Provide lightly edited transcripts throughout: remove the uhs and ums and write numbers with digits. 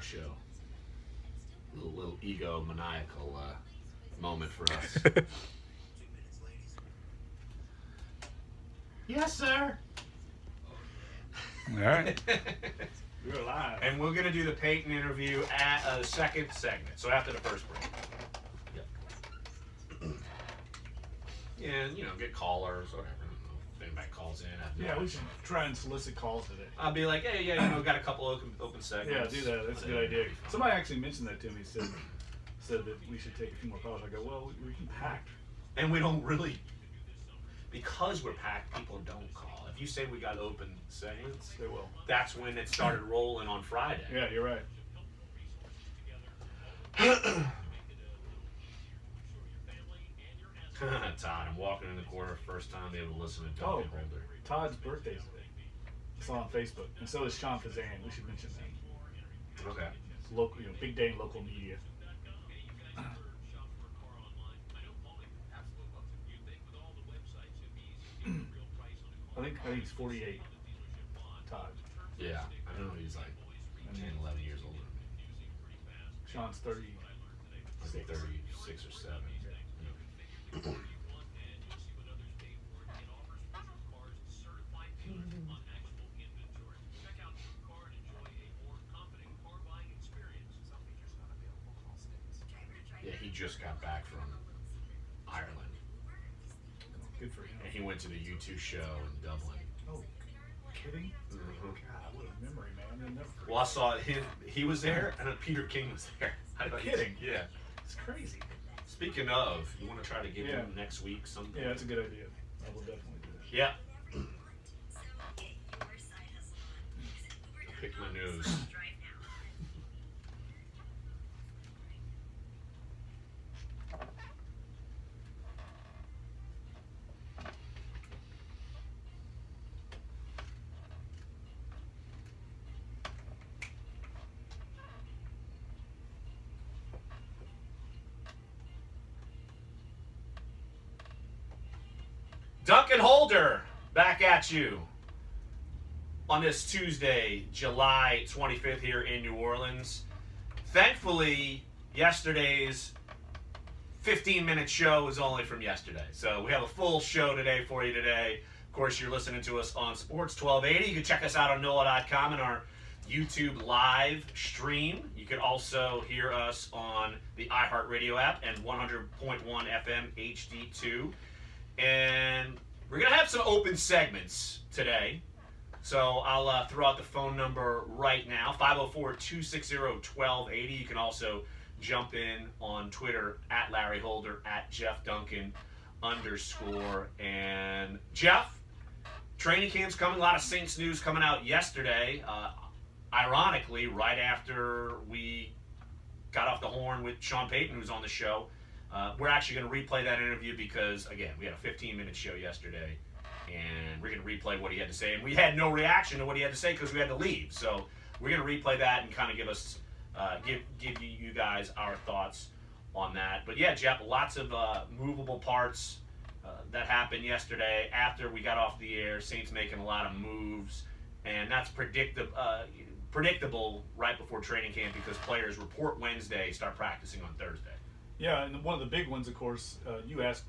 show. Little ego-maniacal moment for us. Yes, sir. All right. We're live. And we're going to do the Peyton interview at a second segment, so after the first break. Yep. And, get callers, whatever. I don't know if anybody calls in. Yeah, we should try and solicit calls today. I'll be like, hey, got a couple open segments. Yeah, do that. That's a good idea. Somebody actually mentioned that to me, said that we should take a few more calls. I go, well, we're packed. And we don't really, because we're packed, people don't call. If you say we got open segments, They will. that's when it started rolling on Friday. Yeah, you're right. Todd, I'm walking in the corner first time able to listen to Oh, Dunc Holder. Todd's birthday today. It's on Facebook, and so is Sean Fazan. We should mention that. Okay. It's local, big day in local media. I think he's 48. Todd. Yeah, I know he's like 10, 11 years older than me. Sean's 30. I think 36 or 7. Yeah. Yeah, he just got back from Ireland. Good for him. And he went to the U2 show in Dublin. Oh, kidding? Mm-hmm. God, what a memory, man. I'll never forget. Well, I saw him. He was there, and Peter King was there. Kidding? Yeah. It's crazy. Speaking of, you want to try to get Yeah. him next week? Sometime? Yeah, that's a good idea. I will definitely do that. Yeah. Pick my nose. Dunc and Holder, back at you on this Tuesday, July 25th here in New Orleans. Thankfully, yesterday's 15-minute show was only from yesterday. So we have a full show today for you today. Of course, you're listening to us on Sports 1280. You can check us out on NOLA.com and our YouTube live stream. You can also hear us on the iHeartRadio app and 100.1 FM HD2. And we're going to have some open segments today. So I'll throw out the phone number right now, 504-260-1280. You can also jump in on Twitter, at Larry Holder, at Jeff Duncan _. And Jeff, training camp's coming. A lot of Saints news coming out yesterday. Ironically, right after we got off the horn with Sean Payton, who's on the show. We're actually going to replay that interview because, again, we had a 15-minute show yesterday, and we're going to replay what he had to say. And we had no reaction to what he had to say because we had to leave. So we're going to replay that and kind of give us, give you guys our thoughts on that. But yeah, Jeff, lots of movable parts that happened yesterday after we got off the air. Saints making a lot of moves, and that's predictable right before training camp because players report Wednesday, start practicing on Thursday. Yeah, and one of the big ones, of course, you asked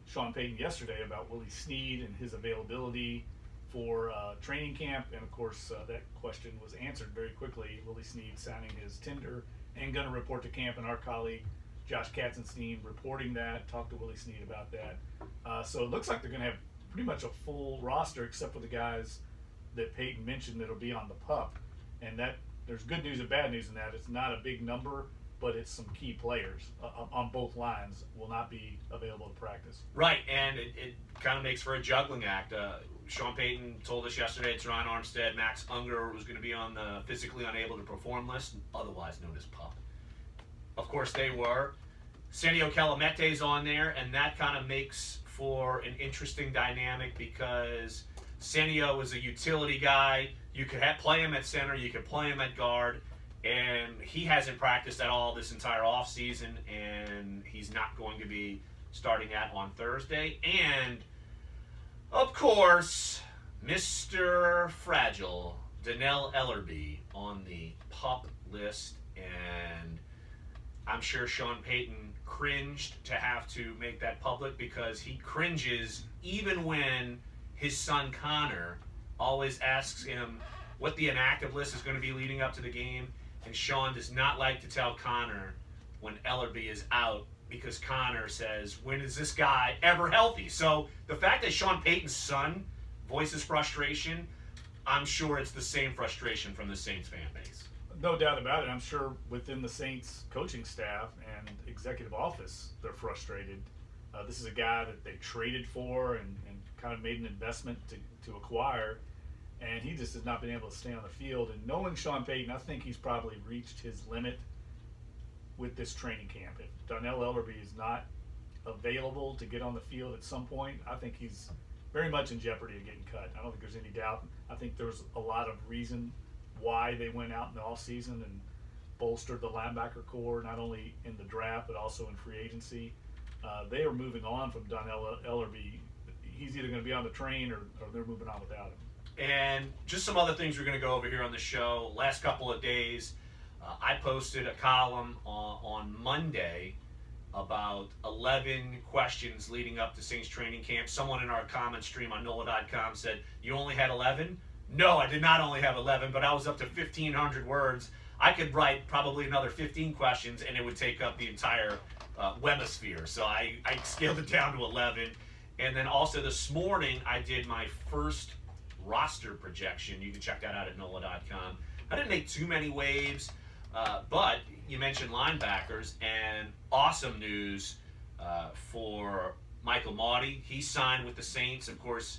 Sean Payton yesterday about Willie Snead and his availability for training camp, and of course that question was answered very quickly. Willie Snead signing his tender and going to report to camp, and our colleague Josh Katzenstein reporting that, talked to Willie Snead about that. So it looks like they're going to have pretty much a full roster except for the guys that Payton mentioned that'll be on the PUP, and that there's good news and bad news in that. It's not a big number, but it's some key players on both lines will not be available to practice. Right, and it kind of makes for a juggling act. Sean Payton told us yesterday it's Ryan Armstead, Max Unger was going to be on the physically unable to perform list, otherwise known as PUP. Of course they were. Sanio Calamete's on there, and that kind of makes for an interesting dynamic because Sanio is a utility guy. You could play him at center, you could play him at guard. And he hasn't practiced at all this entire offseason, and he's not going to be starting that on Thursday. And, of course, Mr. Fragile, Donnell Ellerbe on the PUP list, and I'm sure Sean Payton cringed to have to make that public, because he cringes even when his son Connor always asks him what the inactive list is going to be leading up to the game, and Sean does not like to tell Connor when Ellerbe is out, because Connor says, when is this guy ever healthy? So the fact that Sean Payton's son voices frustration, I'm sure it's the same frustration from the Saints fan base. No doubt about it. I'm sure within the Saints coaching staff and executive office, they're frustrated. This is a guy that they traded for and kind of made an investment to acquire, and he just has not been able to stay on the field. And knowing Sean Payton, I think he's probably reached his limit with this training camp. If Donnell Ellerbe is not available to get on the field at some point, I think he's very much in jeopardy of getting cut. I don't think there's any doubt. I think there's a lot of reason why they went out in the offseason and bolstered the linebacker core, not only in the draft but also in free agency. They are moving on from Donnell Ellerbe. He's either going to be on the train or they're moving on without him. And just some other things we're going to go over here on the show. Last couple of days, I posted a column on Monday about 11 questions leading up to Saints training camp. Someone in our comment stream on NOLA.com said, "You only had 11? No, I did not only have 11, but I was up to 1,500 words. I could write probably another 15 questions, and it would take up the entire webosphere. So I scaled it down to 11. And then also this morning, I did my first roster projection. You can check that out at NOLA.com. I didn't make too many waves, but you mentioned linebackers, and awesome news for Michael Maudie. He signed with the Saints. Of course,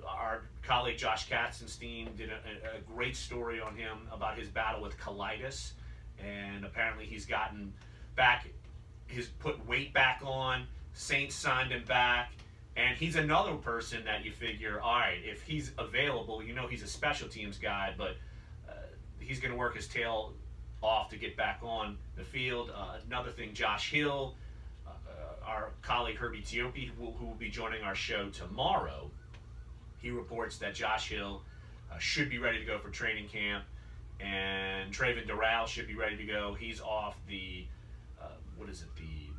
our colleague Josh Katzenstein did a great story on him about his battle with colitis, and apparently he's gotten back, put weight back on. Saints signed him back, and he's another person that you figure, all right, if he's available, you know he's a special teams guy, but he's going to work his tail off to get back on the field. Another thing, Josh Hill, our colleague Herbie Tiopi, who will be joining our show tomorrow, he reports that Josh Hill should be ready to go for training camp, and Trayvon Doral should be ready to go. He's off the,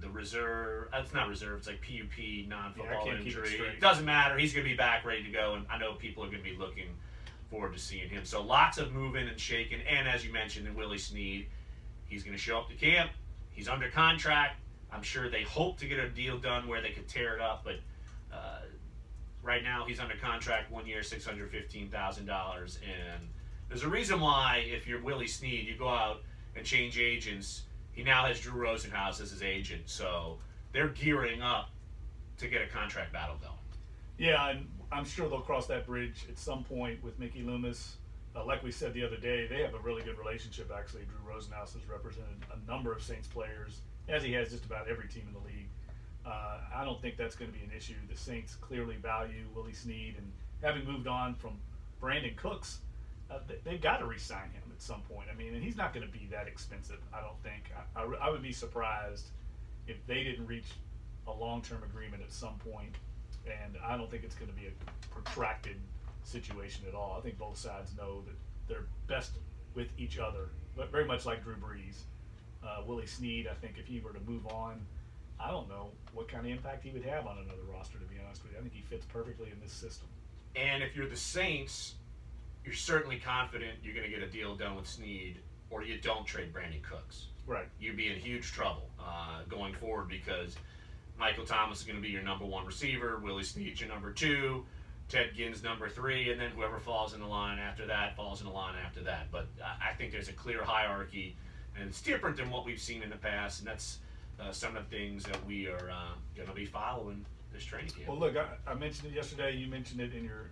the reserve. It's not reserve. It's like PUP, non-football injury. It doesn't matter. He's going to be back, ready to go, and I know people are going to be looking forward to seeing him. So lots of moving and shaking, and as you mentioned, in Willie Snead, he's going to show up to camp. He's under contract. I'm sure they hope to get a deal done where they could tear it up, but right now he's under contract, 1 year, $615,000, and there's a reason why if you're Willie Snead, you go out and change agents. He now has Drew Rosenhaus as his agent, so they're gearing up to get a contract battle going. Yeah, and I'm sure they'll cross that bridge at some point with Mickey Loomis. Like we said the other day, they have a really good relationship, actually. Drew Rosenhaus has represented a number of Saints players, as he has just about every team in the league. I don't think that's going to be an issue. The Saints clearly value Willie Snead, and having moved on from Brandon Cooks, they've got to re-sign him at some point. I mean, and he's not going to be that expensive, I don't think. I would be surprised if they didn't reach a long-term agreement at some point, and I don't think it's going to be a protracted situation at all. I think both sides know that they're best with each other, but very much like Drew Brees. Willie Snead, I think if he were to move on, I don't know what kind of impact he would have on another roster, to be honest with you. I think he fits perfectly in this system. And if you're the Saints, you're certainly confident you're going to get a deal done with Snead, or you don't trade Brandon Cooks. Right. You'd be in huge trouble going forward, because Michael Thomas is going to be your number one receiver, Willie Snead's your number two, Ted Ginn's number three, and then whoever falls in the line after that falls in the line after that. But I think there's a clear hierarchy, and it's different than what we've seen in the past, and that's some of the things that we are going to be following this training camp. Well, look, I mentioned it yesterday. You mentioned it in your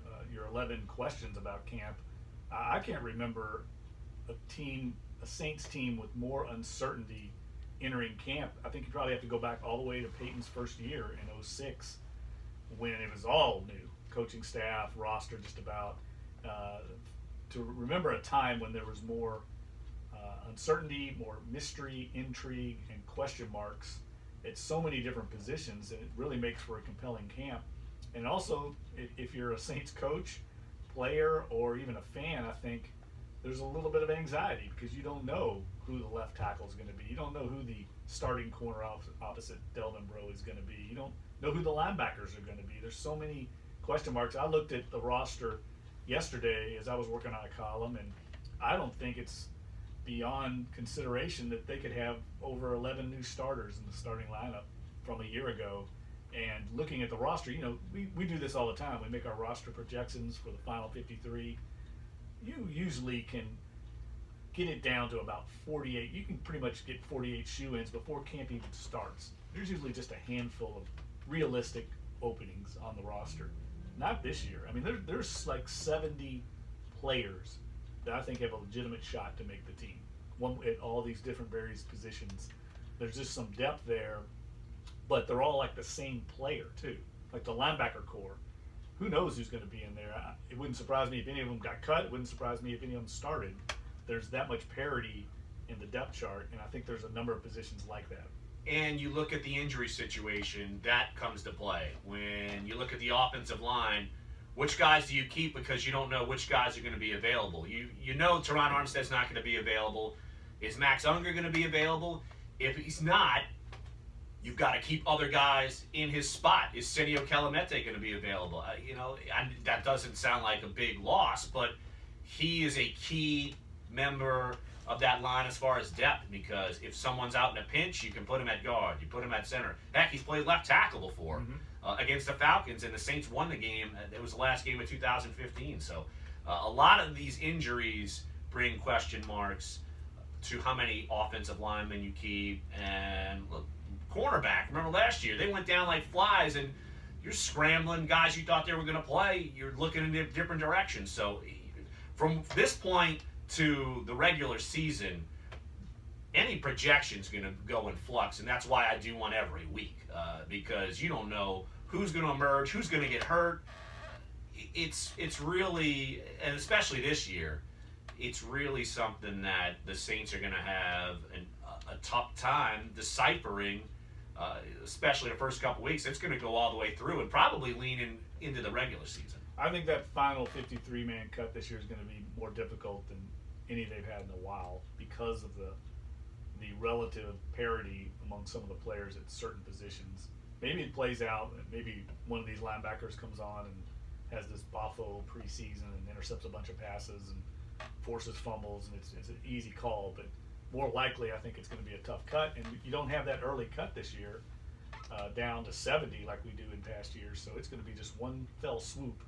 11 questions about camp. I can't remember a Saints team with more uncertainty entering camp. I think you probably have to go back all the way to Peyton's first year in 2006, when it was all new, coaching staff, roster, just about. To remember a time when there was more uncertainty, more mystery, intrigue, and question marks at so many different positions, and it really makes for a compelling camp. And also, if you're a Saints coach, player or even a fan, I think there's a little bit of anxiety because you don't know who the left tackle is going to be. You don't know who the starting corner opposite Delvin Breaux is going to be. You don't know who the linebackers are going to be. There's so many question marks. I looked at the roster yesterday as I was working on a column, and I don't think it's beyond consideration that they could have over 11 new starters in the starting lineup from a year ago. And looking at the roster, you know, we do this all the time. We make our roster projections for the final 53. You usually can get it down to about 48. You can pretty much get 48 shoe-ins before camp even starts. There's usually just a handful of realistic openings on the roster. Not this year. I mean, there's like 70 players that I think have a legitimate shot to make the team. One at all these different various positions. There's just some depth there, but they're all like the same player too. Like the linebacker core. Who knows who's going to be in there? It wouldn't surprise me if any of them got cut. It wouldn't surprise me if any of them started. There's that much parity in the depth chart, and I think there's a number of positions like that. And you look at the injury situation, that comes to play. When you look at the offensive line, which guys do you keep because you don't know which guys are going to be available? You know Teron Armstead's not going to be available. Is Max Unger going to be available? If he's not, you've got to keep other guys in his spot. Is Senio Kelemete going to be available? That doesn't sound like a big loss, but he is a key member of that line as far as depth, because if someone's out in a pinch, you can put him at guard, you put him at center. Heck, he's played left tackle before against the Falcons, and the Saints won the game. It was the last game of 2015. So a lot of these injuries bring question marks to how many offensive linemen you keep. And look, cornerback, remember last year, they went down like flies, and you're scrambling guys you thought they were going to play. You're looking in different directions. So from this point to the regular season, any projection's going to go in flux, and that's why I do one every week, because you don't know who's going to emerge, who's going to get hurt. It's really, and especially this year, it's really something that the Saints are going to have a tough time deciphering, especially the first couple weeks. It's going to go all the way through and probably lean into the regular season. I think that final 53-man cut this year is going to be more difficult than any they've had in a while because of the relative parity among some of the players at certain positions. Maybe it plays out, maybe one of these linebackers comes on and has this Boffo preseason and intercepts a bunch of passes and forces fumbles, and it's an easy call, but more likely I think it's going to be a tough cut, and you don't have that early cut this year down to 70 like we do in past years, so it's going to be just one fell swoop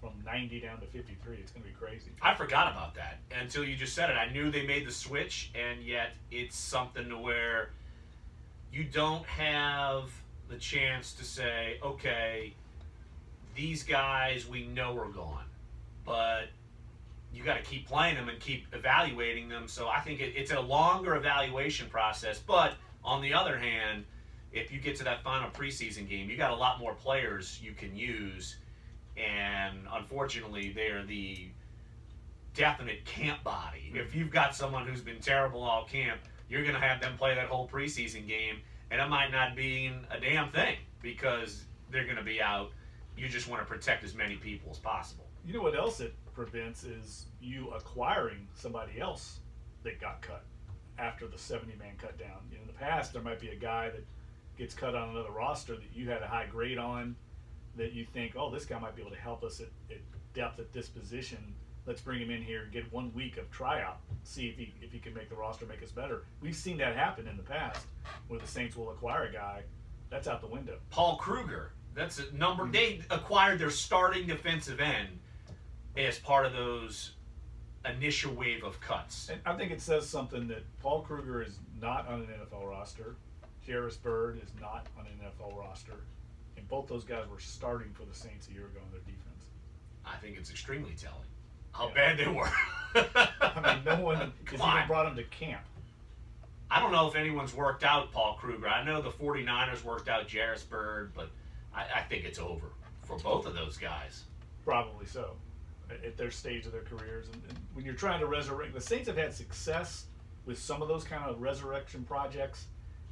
from 90 down to 53. It's going to be crazy. I forgot about that until you just said it. I knew they made the switch, and yet it's something to where you don't have the chance to say, okay, these guys we know are gone, but you got to keep playing them and keep evaluating them. So I think it's a longer evaluation process. But on the other hand, if you get to that final preseason game, you got a lot more players you can use. And unfortunately, they're the definite camp body. If you've got someone who's been terrible all camp, you're going to have them play that whole preseason game, and it might not be a damn thing because they're going to be out. You just want to protect as many people as possible. You know what else it prevents is you acquiring somebody else that got cut after the 70-man cut down. You know, in the past, there might be a guy that gets cut on another roster that you had a high grade on, that you think, oh, this guy might be able to help us at depth at this position. Let's bring him in here and get 1 week of tryout, see if he can make the roster, make us better. We've seen that happen in the past where the Saints will acquire a guy. That's out the window. Paul Kruger, that's a number. They acquired their starting defensive end as part of those initial wave of cuts. And I think it says something that Paul Kruger is not on an NFL roster. Jairus Byrd is not on an NFL roster. And both those guys were starting for the Saints a year ago in their defense. I think it's extremely telling how bad they were. I mean, no one has even brought them to camp. I don't know if anyone's worked out Paul Kruger. I know the 49ers worked out Jairus Byrd, but I think it's over for both of those guys. Probably so, at their stage of their careers. And when you're trying to resurrect, the Saints have had success with some of those kind of resurrection projects,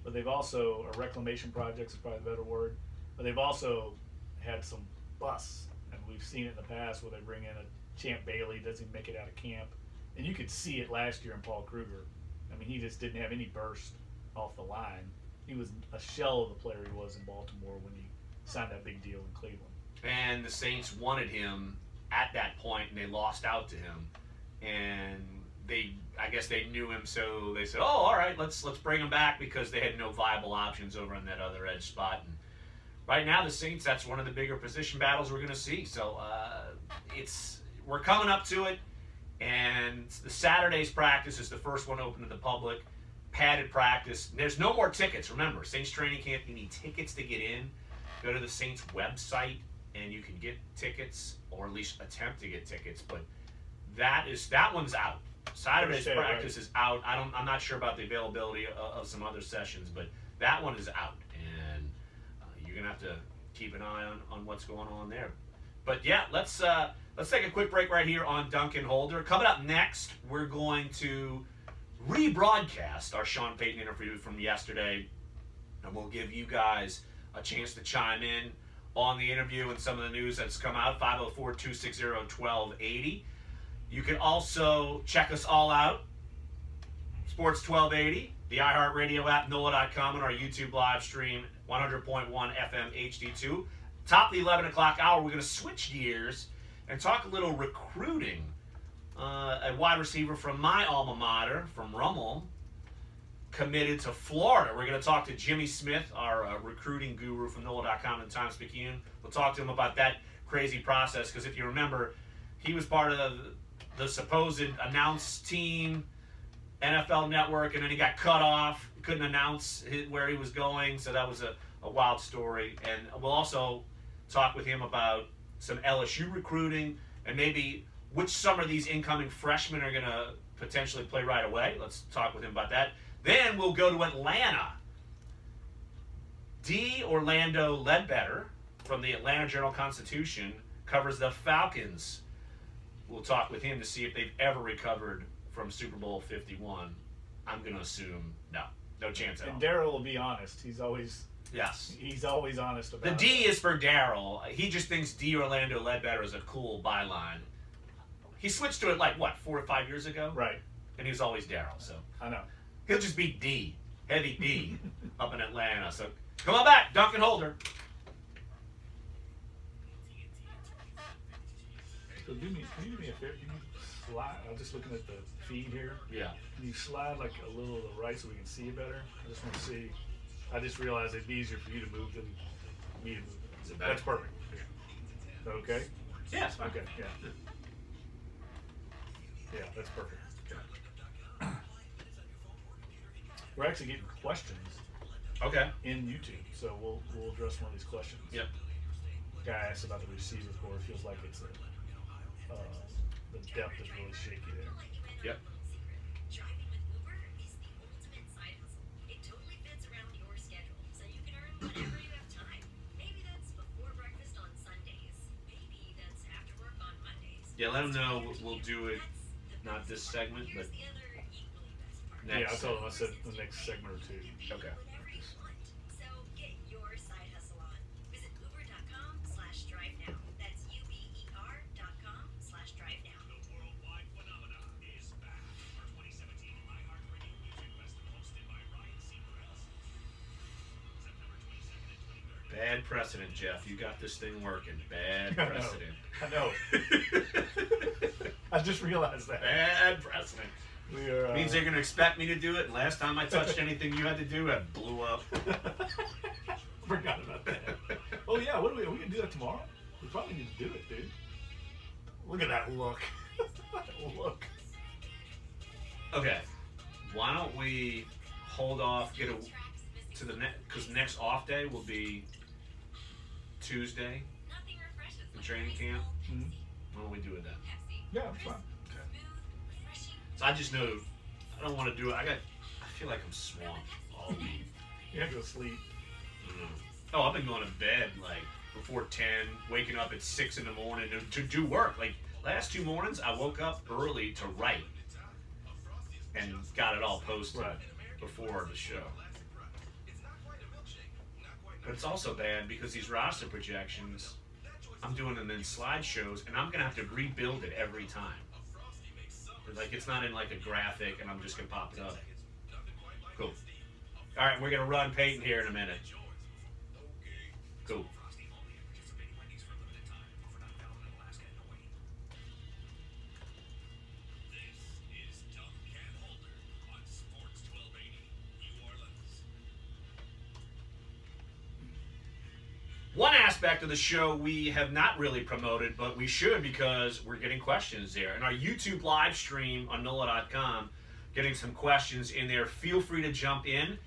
but they've also, or reclamation projects is probably the better word, but they've also had some busts. And we've seen it in the past where they bring in a Champ Bailey doesn't make it out of camp. And you could see it last year in Paul Kruger. I mean, he just didn't have any burst off the line. He was a shell of the player he was in Baltimore when he signed that big deal in Cleveland. And the Saints wanted him at that point, and they lost out to him. And I guess they knew him, so they said, "Oh, all right, let's bring him back," because they had no viable options over on that other edge spot. And right now, the Saints, that's one of the bigger position battles we're going to see. So we're coming up to it, and the Saturday's practice is the first one open to the public. Padded practice. There's no more tickets. Remember, Saints training camp, you need tickets to get in. Go to the Saints website, and you can get tickets, or at least attempt to get tickets. But that one's out. Saturday's practice is out. I'm not sure about the availability of some other sessions, but that one is out, and you're gonna have to keep an eye on what's going on there. But yeah, let's take a quick break right here on Dunc and Holder. Coming up next, we're going to rebroadcast our Sean Payton interview from yesterday, and we'll give you guys a chance to chime in on the interview and some of the news that's come out. 504-260-1280. You can also check us all out, Sports 1280, the iHeartRadio app, NOLA.com, and our YouTube live stream, 100.1 FM HD2. Top of the 11 o'clock hour, we're going to switch gears and talk a little recruiting. A wide receiver from my alma mater, from Rummel, committed to Florida. We're going to talk to Jimmy Smith, our recruiting guru from NOLA.com and Times-Picayune. We'll talk to him about that crazy process, because if you remember, he was part of the supposed announced team, NFL Network, and then he got cut off. He couldn't announce where he was going, so that was a wild story. And we'll also talk with him about some LSU recruiting and maybe which some of these incoming freshmen are going to potentially play right away. Let's talk with him about that. Then we'll go to Atlanta. D. Orlando Ledbetter from the Atlanta Journal-Constitution covers the Falcons. We'll talk with him to see if they've ever recovered from Super Bowl 51. I'm going to assume no chance at all. And Darryl will be honest. He's always honest about the it. D is for Darryl. He just thinks D. Orlando Ledbetter is a cool byline. He switched to it 4 or 5 years ago? Right. And he was always Darryl, so. I know. He'll just be D. Heavy D up in Atlanta. So come on back, Dunc and Holder. So can you do me a favor? Can you slide? I'm just looking at the feed here. Yeah. Can you slide a little to the right so we can see it better? I just want to see. I just realized it'd be easier for you to move than me to move. Is it better? That's perfect. Okay? Yeah, it's fine. Okay, yeah. Yeah, that's perfect. We're actually getting questions Okay. in YouTube, so we'll address one of these questions. Yep. Guy asked about the receiver core. It feels like it's the depth is really shaky there. Yep. Driving with Uber is the ultimate side hustle. It totally fits around your schedule, so you can earn whenever you have time. Maybe that's before breakfast on Sundays. Maybe that's after work on Mondays. Yeah, let him know we'll do it, not this segment, but Here's the other equally best part. next. Yeah, I told him. I said the next segment or two. Okay. Whenever you want. So get your side hustle on. Visit uber.com/drive now. That's uber.com/drive now. The worldwide phenomena is back. Our 2017 iHeartRadio Music Festival hosted by Ryan Seacrest. September 22nd and 23rd. Bad precedent, Jeff. You got this thing working. Bad precedent. I know. I just realized that. Bad precedent. We are. Means they're going to expect me to do it. Last time I touched anything you had to do, it blew up. Forgot about that. Oh yeah, what are we gonna do that tomorrow? We probably need to do it, dude. Look at that look. Look. Okay. Why don't we hold off, to the because next off day will be Tuesday Nothing refreshes in like training nice camp. cold Mhm. Why don't we do it then? Pepsi. Yeah, it's fine. Okay. Smooth, refreshing. So I just know I don't want to do it. I feel like I'm swamped all week. You have to go sleep. Oh, I've been going to bed before 10, waking up at 6 in the morning to do work. Last 2 mornings, I woke up early to write and got it all posted Right. before the show. But it's also bad because these roster projections, I'm doing them in slideshows, and I'm gonna have to rebuild it every time. Like it's not in like a graphic, and I'm just gonna pop it up. Cool. All right, we're gonna run Peyton here in a minute. Cool. One aspect of the show we have not really promoted, but we should because we're getting questions there. And our YouTube live stream on NOLA.com, getting some questions in there. Feel free to jump in,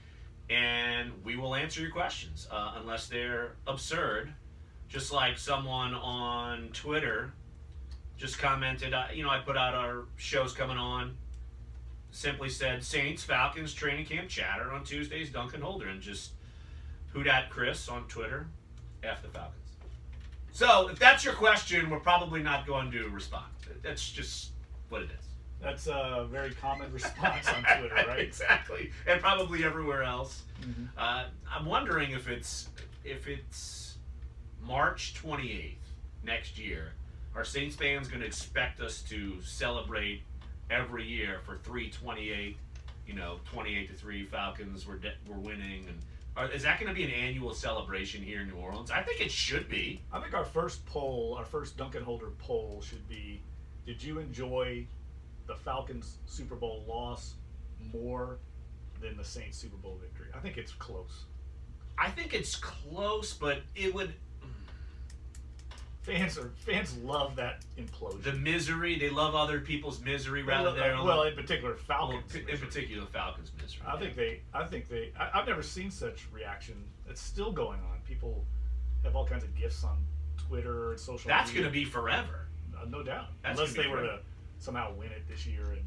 and we will answer your questions, unless they're absurd. Just like someone on Twitter just commented, I put out our shows coming on, simply said, Saints, Falcons, training camp chatter on Tuesdays, Dunc and Holder, and just hoot at Chris on Twitter. F the Falcons. So, if that's your question, we're probably not going to respond. That's just what it is. That's a very common response on Twitter, right? Exactly, and probably everywhere else. Mm-hmm. I'm wondering if it's March 28th next year, are Saints fans going to expect us to celebrate every year for 3-28? 28-3 Falcons. We're winning and. Is that going to be an annual celebration here in New Orleans? I think it should be. I think our first poll, our first Dunc and Holder poll should be, did you enjoy the Falcons Super Bowl loss more than the Saints Super Bowl victory? I think it's close. I think it's close, but it would... Fans love that implosion. The misery. They love other people's misery rather than... Well, in particular, Falcons. Well, in particular, Falcons' misery. I've never seen such reaction. It's still going on. People have all kinds of gifs on Twitter and social media. That's going to be forever. No doubt. That's Unless they were forever. to somehow win it this year and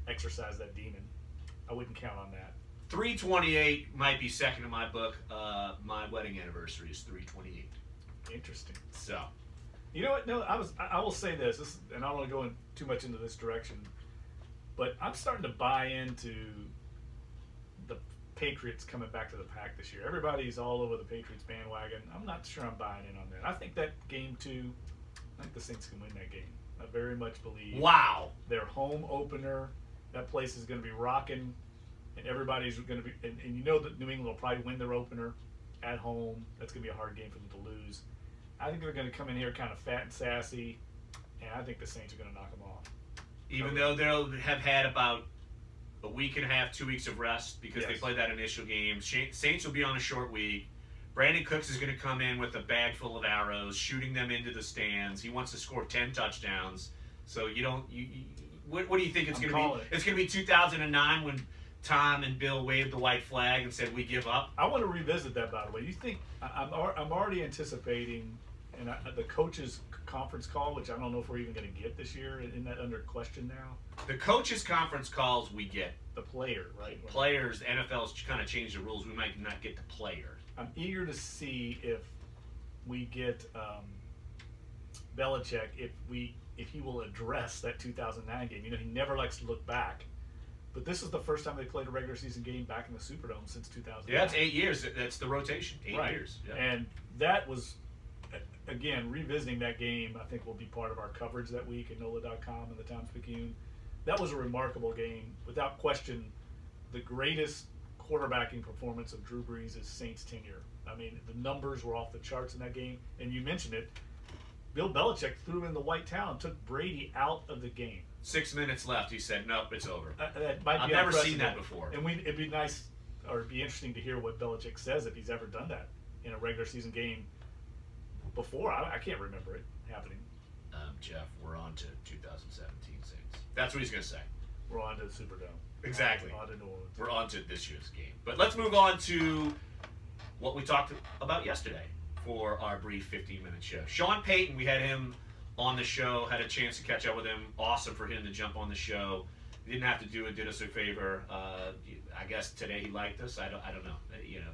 exercise that demon. I wouldn't count on that. 328 might be second in my book. My wedding anniversary is 328. Interesting. So... You know what? No, I will say this, and I don't want to go in too much into this direction, but I'm starting to buy into the Patriots coming back to the pack this year. Everybody's all over the Patriots bandwagon. I'm not sure I'm buying in on that. I think that game 2, I think the Saints can win that game. I very much believe. Wow. Their home opener, that place is going to be rocking, and everybody's going to be, and you know that New England will probably win their opener at home. That's going to be a hard game for them to lose. I think they're going to come in here kind of fat and sassy, and I think the Saints are going to knock them off. Even though they'll have had about a week and a half, 2 weeks of rest because they played that initial game. Saints will be on a short week. Brandon Cooks is going to come in with a bag full of arrows, shooting them into the stands. He wants to score 10 touchdowns. So what do you think it's going to be? It's going to be 2009 when Tom and Bill waved the white flag and said, we give up? I want to revisit that, by the way. You think I'm already anticipating the coaches' conference call, which I don't know if we're even going to get this year. Isn't that under question now? The coaches' conference calls we get. The player, right? Players, the NFL's kind of changed the rules. We might not get the player. I'm eager to see if we get Belichick, if he will address that 2009 game. He never likes to look back. But this is the first time they played a regular season game back in the Superdome since 2009. Yeah, that's 8 years. That's the rotation. 8 years. Yeah. And that was, again, revisiting that game, I think will be part of our coverage that week at NOLA.com and the Times-Picayune. That was a remarkable game. Without question, the greatest quarterbacking performance of Drew Brees' Saints tenure. I mean, the numbers were off the charts in that game. And you mentioned it. Bill Belichick threw in the white towel and took Brady out of the game. 6 minutes left. He said, "Nope, it's over." I've never seen that before. And it'd be nice, or it'd be interesting to hear what Belichick says if he's ever done that in a regular season game before. I can't remember it happening. Jeff, we're on to 2017 Saints. That's what he's going to say. We're on to the Superdome. Exactly. On to New Orleans. We're on to this year's game. But let's move on to what we talked about yesterday for our brief 15-minute show. Sean Payton, we had him on the show, had a chance to catch up with him. Awesome for him to jump on the show. He didn't have to do it, did us a favor. I guess today he liked us. I don't know.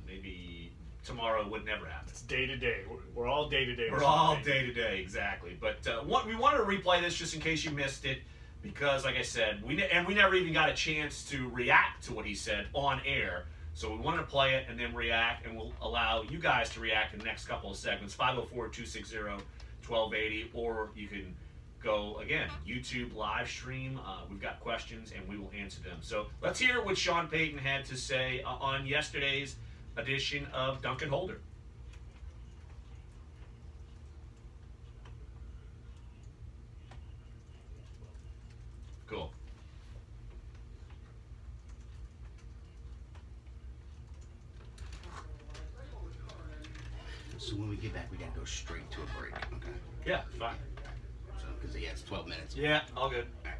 Maybe tomorrow would never happen. It's day to day. We're all day to day. We're all day to day, exactly. But we wanted to replay this just in case you missed it, because, like I said, we never even got a chance to react to what he said on air. So we wanted to play it and then react, and we'll allow you guys to react in the next couple of segments. 504-260-22 1280, or you can go again YouTube live stream. We've got questions and we will answer them. So let's hear what Sean Payton had to say on yesterday's edition of Dunc and Holder. Cool. So when we get back, we gotta go straight to a break, okay? Yeah, fine. So, because it's 12 minutes. Yeah, all good. All right.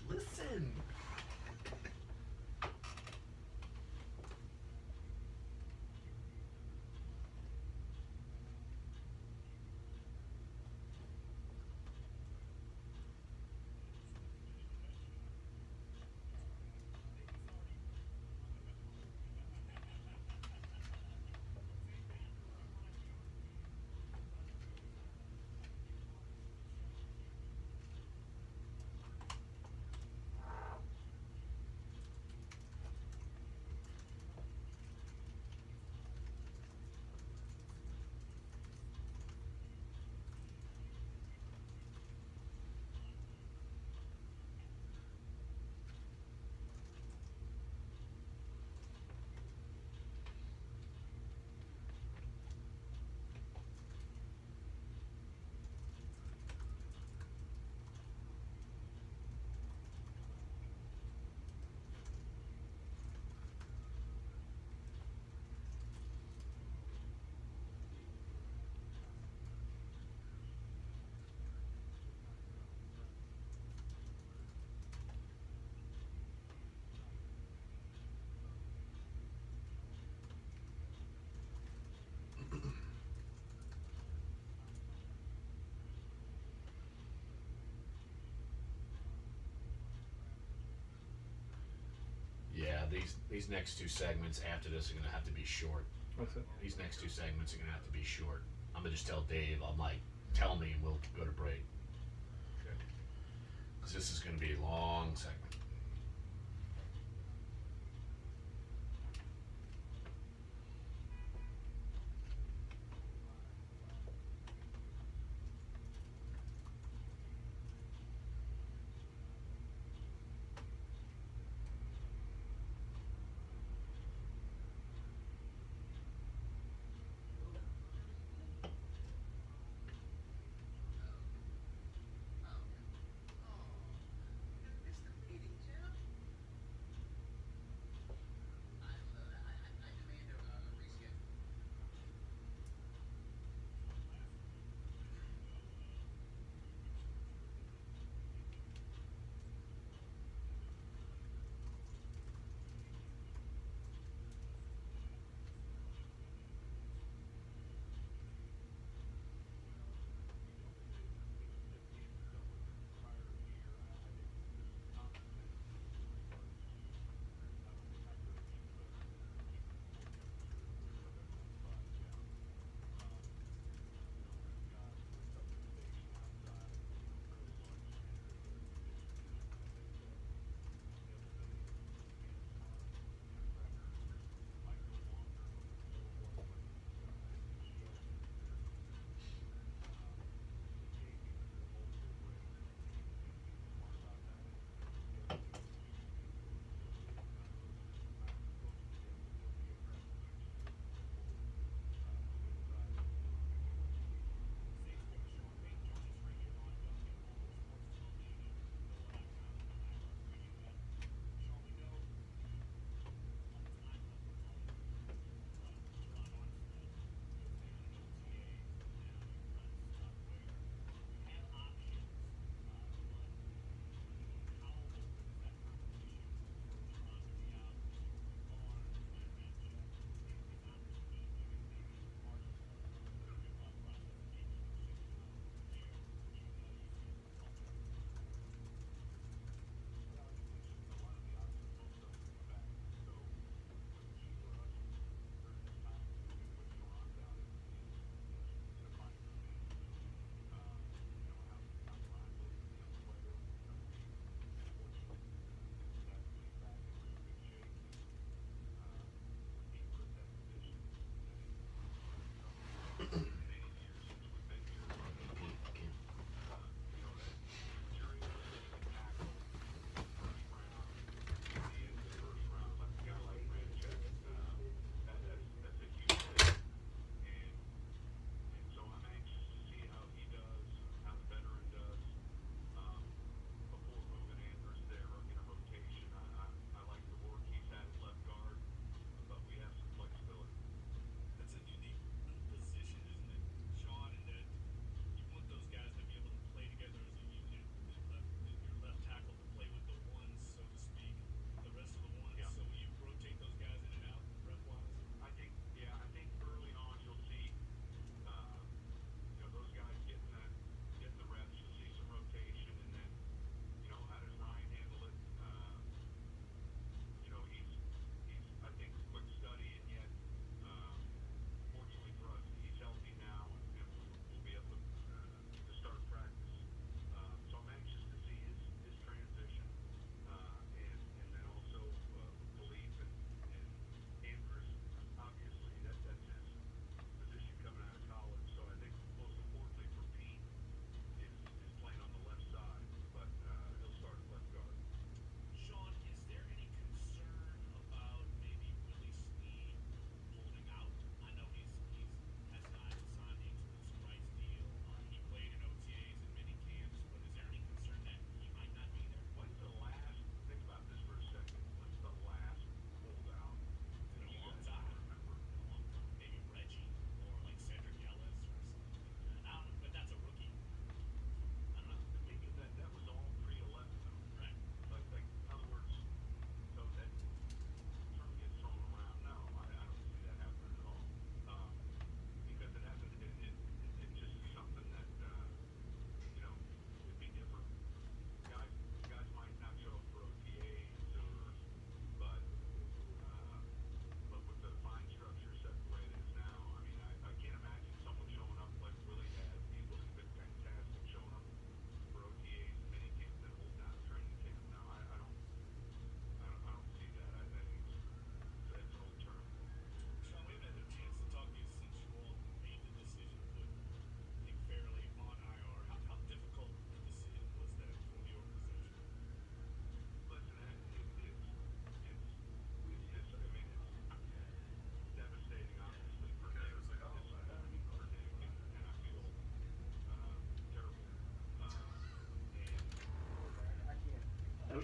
Listen. Yeah, these next two segments after this are gonna have to be short. What's it? These next two segments are gonna have to be short. I'm gonna just tell Dave. I'm like, tell me, and we'll go to break. Okay. Because this is gonna be a long segment.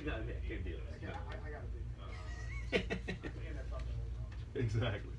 No, yeah, good deal. I got a big Exactly.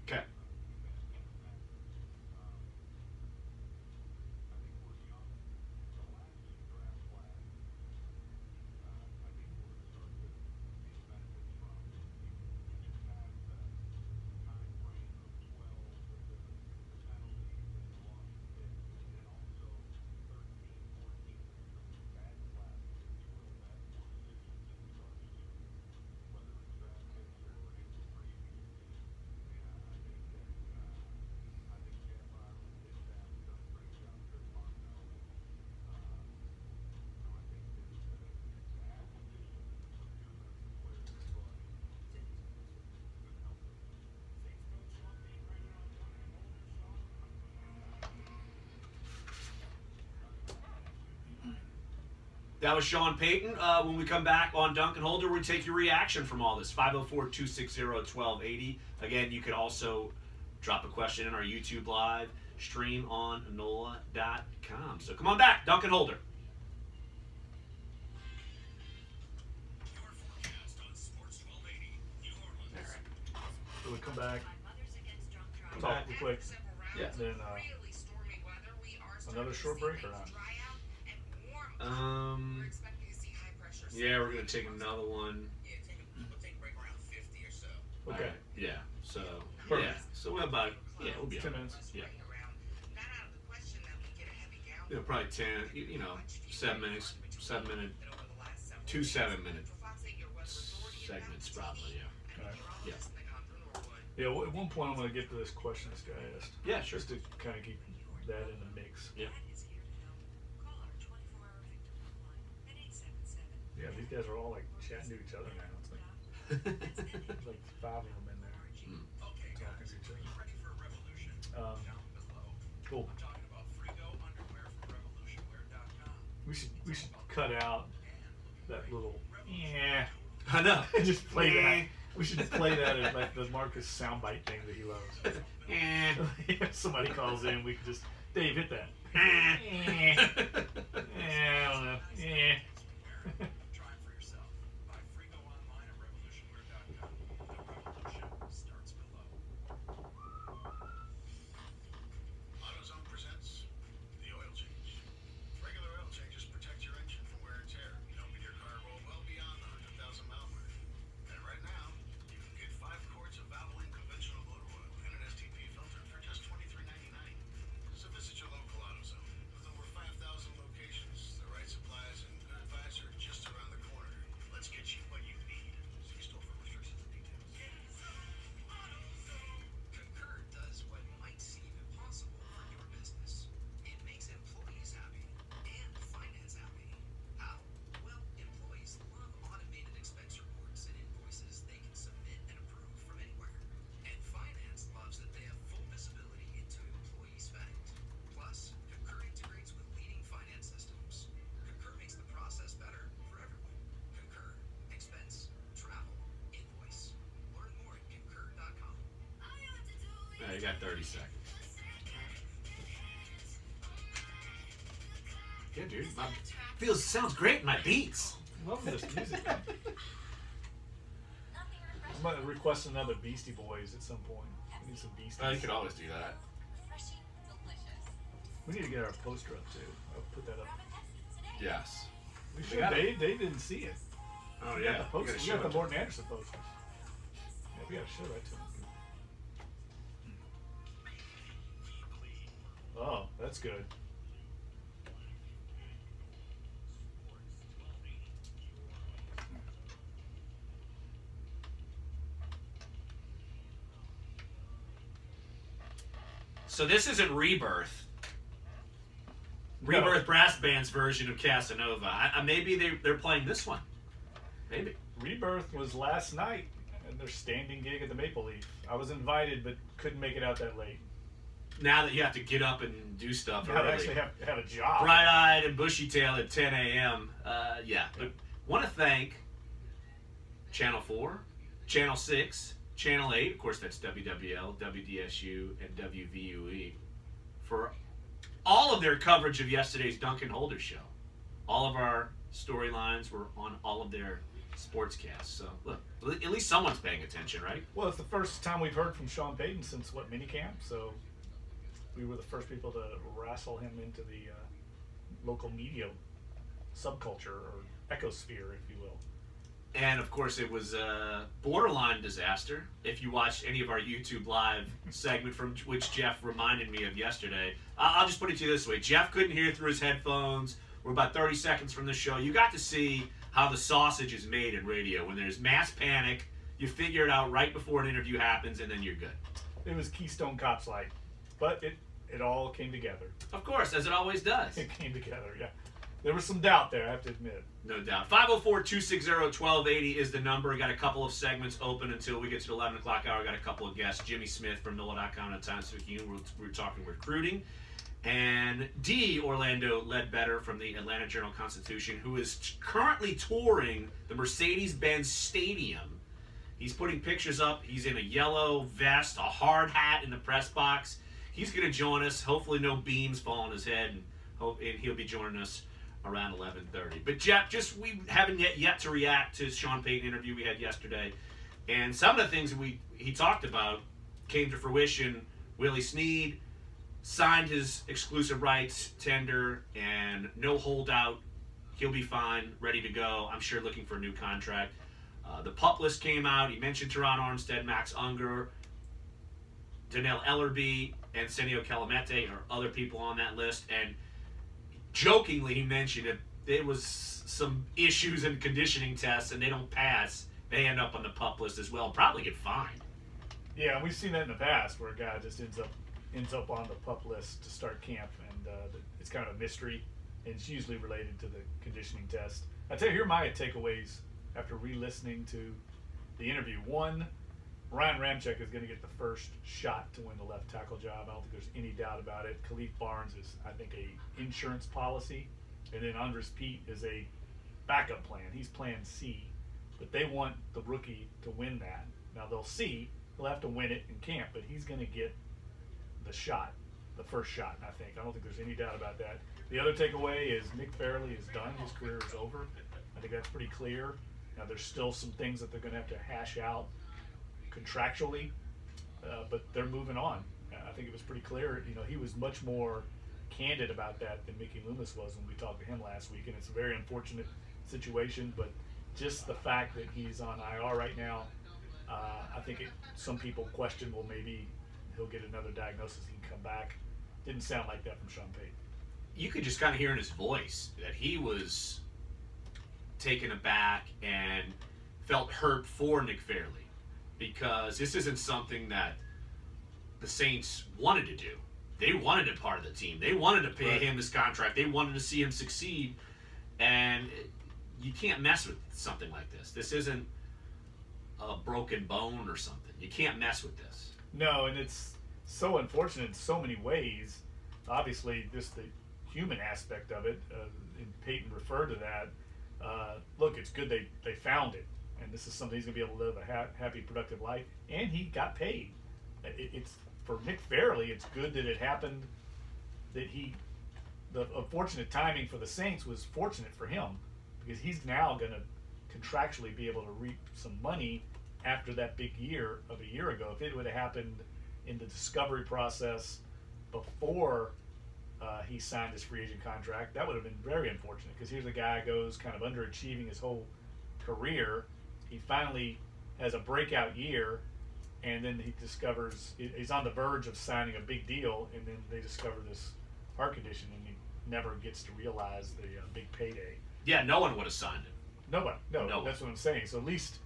Okay. That was Sean Payton. When we come back on Dunc and Holder, we take your reaction from all this. 504-260-1280. Again, you could also drop a question in our YouTube live stream on NOLA.com. So come on back, Dunc and Holder. Your forecast on Sports 1280, New Orleans. So we come back, Come talk real quick, Yeah. then another short break or not? Yeah, we're gonna take another one. We'll take a break around 50 or so. Okay. Right. Yeah. So Perfect. yeah. So we're about we'll be 10 on. minutes. Yeah. Probably 10. You know, 7 minutes. 7 minute. 2 7-minute segments probably. Yeah. All right. Yeah. Yeah, at one point I'm going to get to this question this guy asked. Yeah, sure. Just to kind of keep that in the mix. Yeah. Yeah, these guys are all like chatting to each other now. It's like there's like 5 of them in there talking to each other. Cool. We should cut out that little I know. just play that. We should play that as like the Marcus soundbite thing that he loves. If somebody calls in, we can just Dave hit that. I don't know. Try it for yourself. Buy Frigo online at revolutionwear.com. The revolution starts below. AutoZone presents the oil change. Regular oil changes protect your engine from wear and tear, helping your car roll well beyond the 100,000 mile mark. And right now, you can get 5 quarts of Valvoline conventional motor oil and an STP filter for just $23.99. So visit your local AutoZone. With over 5,000 locations, the right supplies and good advice are just around the corner. Let's get you what you need. See store for restrictions and details. Concur does what might seem impossible for your business. It makes employees happy and finance happy. How? Well, employees love automated expense reports and invoices they can submit and approve from anywhere. And finance loves that they have full visibility into employee spend. Plus, Concur integrates with leading finance systems. Concur makes the process better for everyone. Concur. Expense, travel, invoice. Learn more at concur.com. Yeah, you got 30 seconds. Yeah, dude. Sounds great in my beats. Love this music. I'm going to request another Beastie Boys at some point. We need some Beasties. You could always do that. We need to get our poster up too. I'll put that up. Yes. We We should. got They didn't see it. Oh, We yeah. got the poster. gotta We show got the it. Morton Anderson poster. Yeah, we got to show that to them. Oh, that's good. So this isn't Rebirth. No. Rebirth Brass Band's version of Casanova. Maybe they're playing this one. Maybe. Rebirth was last night, and their standing gig at the Maple Leaf. I was invited, but couldn't make it out that late. Now that you have to get up and do stuff I early. actually have a job. Bright-eyed and bushy-tailed at 10 a.m. Yeah. But want to thank Channel 4, Channel 6, Channel 8, of course that's WWL, WDSU, and WVUE, for all of their coverage of yesterday's Dunc and Holder show. All of our storylines were on all of their sportscasts. So, look, at least someone's paying attention, right? Well, it's the first time we've heard from Sean Payton since, minicamp? So we were the first people to wrestle him into the local media subculture or ecosphere, if you will. And of course, it was a borderline disaster. If you watched any of our YouTube live segment, from which Jeff reminded me of yesterday, I'll just put it to you this way: Jeff couldn't hear through his headphones. We're about 30 seconds from the show. You got to see how the sausage is made in radio. When there's mass panic, you figure it out right before an interview happens, and then you're good. It was Keystone Cops Light, but it all came together. Of course, as it always does. It came together, yeah. There was some doubt there, I have to admit. No doubt. 504-260-1280 is the number. Got a couple of segments open until we get to the 11 o'clock hour. Got a couple of guests. Jimmy Smith from NOLA.com and Times Picayune. We're talking recruiting. And D. Orlando Ledbetter from the Atlanta Journal-Constitution, who is currently touring the Mercedes-Benz Stadium. He's putting pictures up. He's in a yellow vest, a hard hat in the press box. He's going to join us. Hopefully no beams fall on his head, and he'll be joining us around 11:30. But Jeff, we haven't yet to react to Sean Payton interview we had yesterday, and some of the things that he talked about came to fruition. Willie Snead signed his exclusive rights tender, and no holdout. He'll be fine, ready to go. I'm sure looking for a new contract. The PUP list came out. He mentioned Teron Armstead, Max Unger, Donnell Ellerby, and Senio Calamete are other people on that list. And jokingly, he mentioned if there was some issues in conditioning tests and they don't pass, they end up on the PUP list as well. Probably get fined. Yeah, and we've seen that in the past where a guy just ends up on the PUP list to start camp, and it's kind of a mystery, and it's usually related to the conditioning test. I tell you, here are my takeaways after re-listening to the interview. One, Ryan Ramczyk is going to get the first shot to win the left tackle job. I don't think there's any doubt about it. Khalif Barnes is, I think, a insurance policy, and then Andres Pete is a backup plan. He's plan C, but they want the rookie to win that. Now they'll see. He'll have to win it in camp, but he's going to get the shot, the first shot, I think. I don't think there's any doubt about that. The other takeaway is Nick Fairley is done. His career is over. I think that's pretty clear. Now, there's still some things that they're going to have to hash out contractually, but they're moving on. I think it was pretty clear. You know, he was much more candid about that than Mickey Loomis was when we talked to him last week, and it's a very unfortunate situation, but just the fact that he's on IR right now, I think some people question, well, maybe he'll get another diagnosis, he can come back. Didn't sound like that from Sean Payton. You could just kind of hear in his voice that he was taken aback and felt hurt for Nick Fairley, because this isn't something that the Saints wanted to do. They wanted him part of the team. They wanted to pay him his contract. They wanted to see him succeed, and you can't mess with something like this. This isn't a broken bone or something. You can't mess with this. No, and it's so unfortunate in so many ways. Obviously, just the human aspect of it, and Peyton referred to that. Look, it's good they found it, and this is something he's going to be able to live a happy, productive life, and he got paid. It's for Nick Fairley, it's good that it happened, that the unfortunate timing for the Saints was fortunate for him, because he's now going to contractually be able to reap some money after that big year of a year ago. If it would have happened in the discovery process before he signed his free agent contract, that would have been very unfortunate, because here's a guy goes kind of underachieving his whole career. He finally has a breakout year, and then he discovers he's on the verge of signing a big deal, and then they discover this heart condition, and he never gets to realize the big payday. Yeah, no one would have signed him. Nobody. No, No. That's what I'm saying. So at least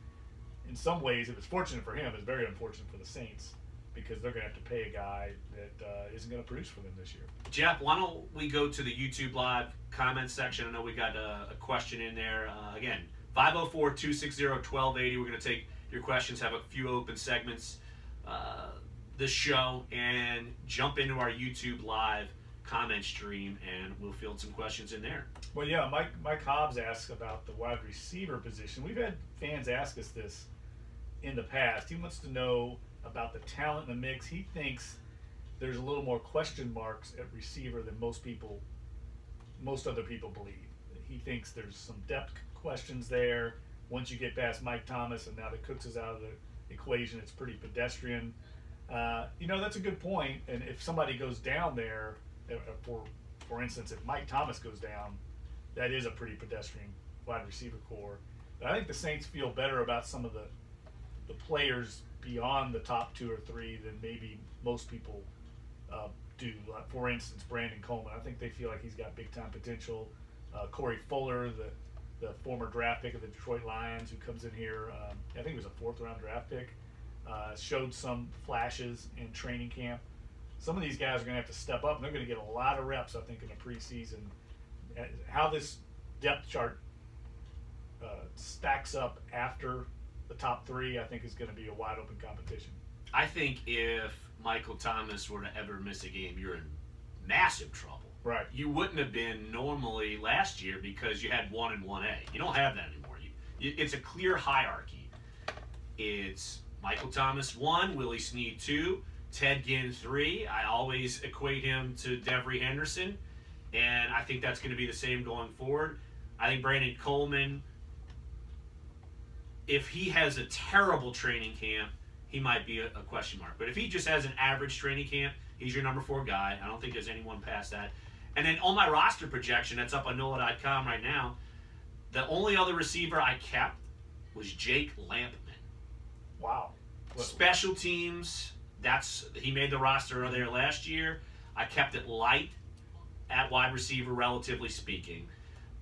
in some ways, it was fortunate for him. It's very unfortunate for the Saints, because they're going to have to pay a guy that isn't going to produce for them this year. Jeff, why don't we go to the YouTube Live comment section? I know we got a question in there. Again, 504-260-1280. We're going to take your questions, have a few open segments this show, and jump into our YouTube Live comment stream, and we'll field some questions in there. Well, yeah, Mike Hobbs asks about the wide receiver position. We've had fans ask us this in the past. He wants to know about the talent in the mix. He thinks there's a little more question marks at receiver than most other people believe. He thinks there's some depth questions there. Once you get past Mike Thomas and now that Cooks is out of the equation, it's pretty pedestrian. That's a good point. And if somebody goes down there, for instance, if Mike Thomas goes down, that is a pretty pedestrian wide receiver core. But I think the Saints feel better about some of the players beyond the top 2 or 3 than maybe most people do. For instance, Brandon Coleman. I think they feel like he's got big-time potential. Corey Fuller, the former draft pick of the Detroit Lions, who comes in here, I think he was a 4th-round draft pick, showed some flashes in training camp. Some of these guys are going to have to step up, and they're going to get a lot of reps, I think, in the preseason. How this depth chart stacks up after the top 3, I think, is going to be a wide-open competition. I think if Michael Thomas were to ever miss a game, you're in massive trouble. Right. You wouldn't have been normally last year because you had 1 and 1A. You don't have that anymore. It's a clear hierarchy. It's Michael Thomas 1, Willie Snead 2, Ted Ginn 3. I always equate him to Devery Henderson, and I think that's going to be the same going forward. I think Brandon Coleman, if he has a terrible training camp, he might be a question mark. But if he just has an average training camp, he's your number 4 guy. I don't think there's anyone past that. And then on my roster projection, that's up on NOLA.com right now, the only other receiver I kept was Jake Lampman. Wow. Special teams, he made the roster there last year. I kept it light at wide receiver, relatively speaking.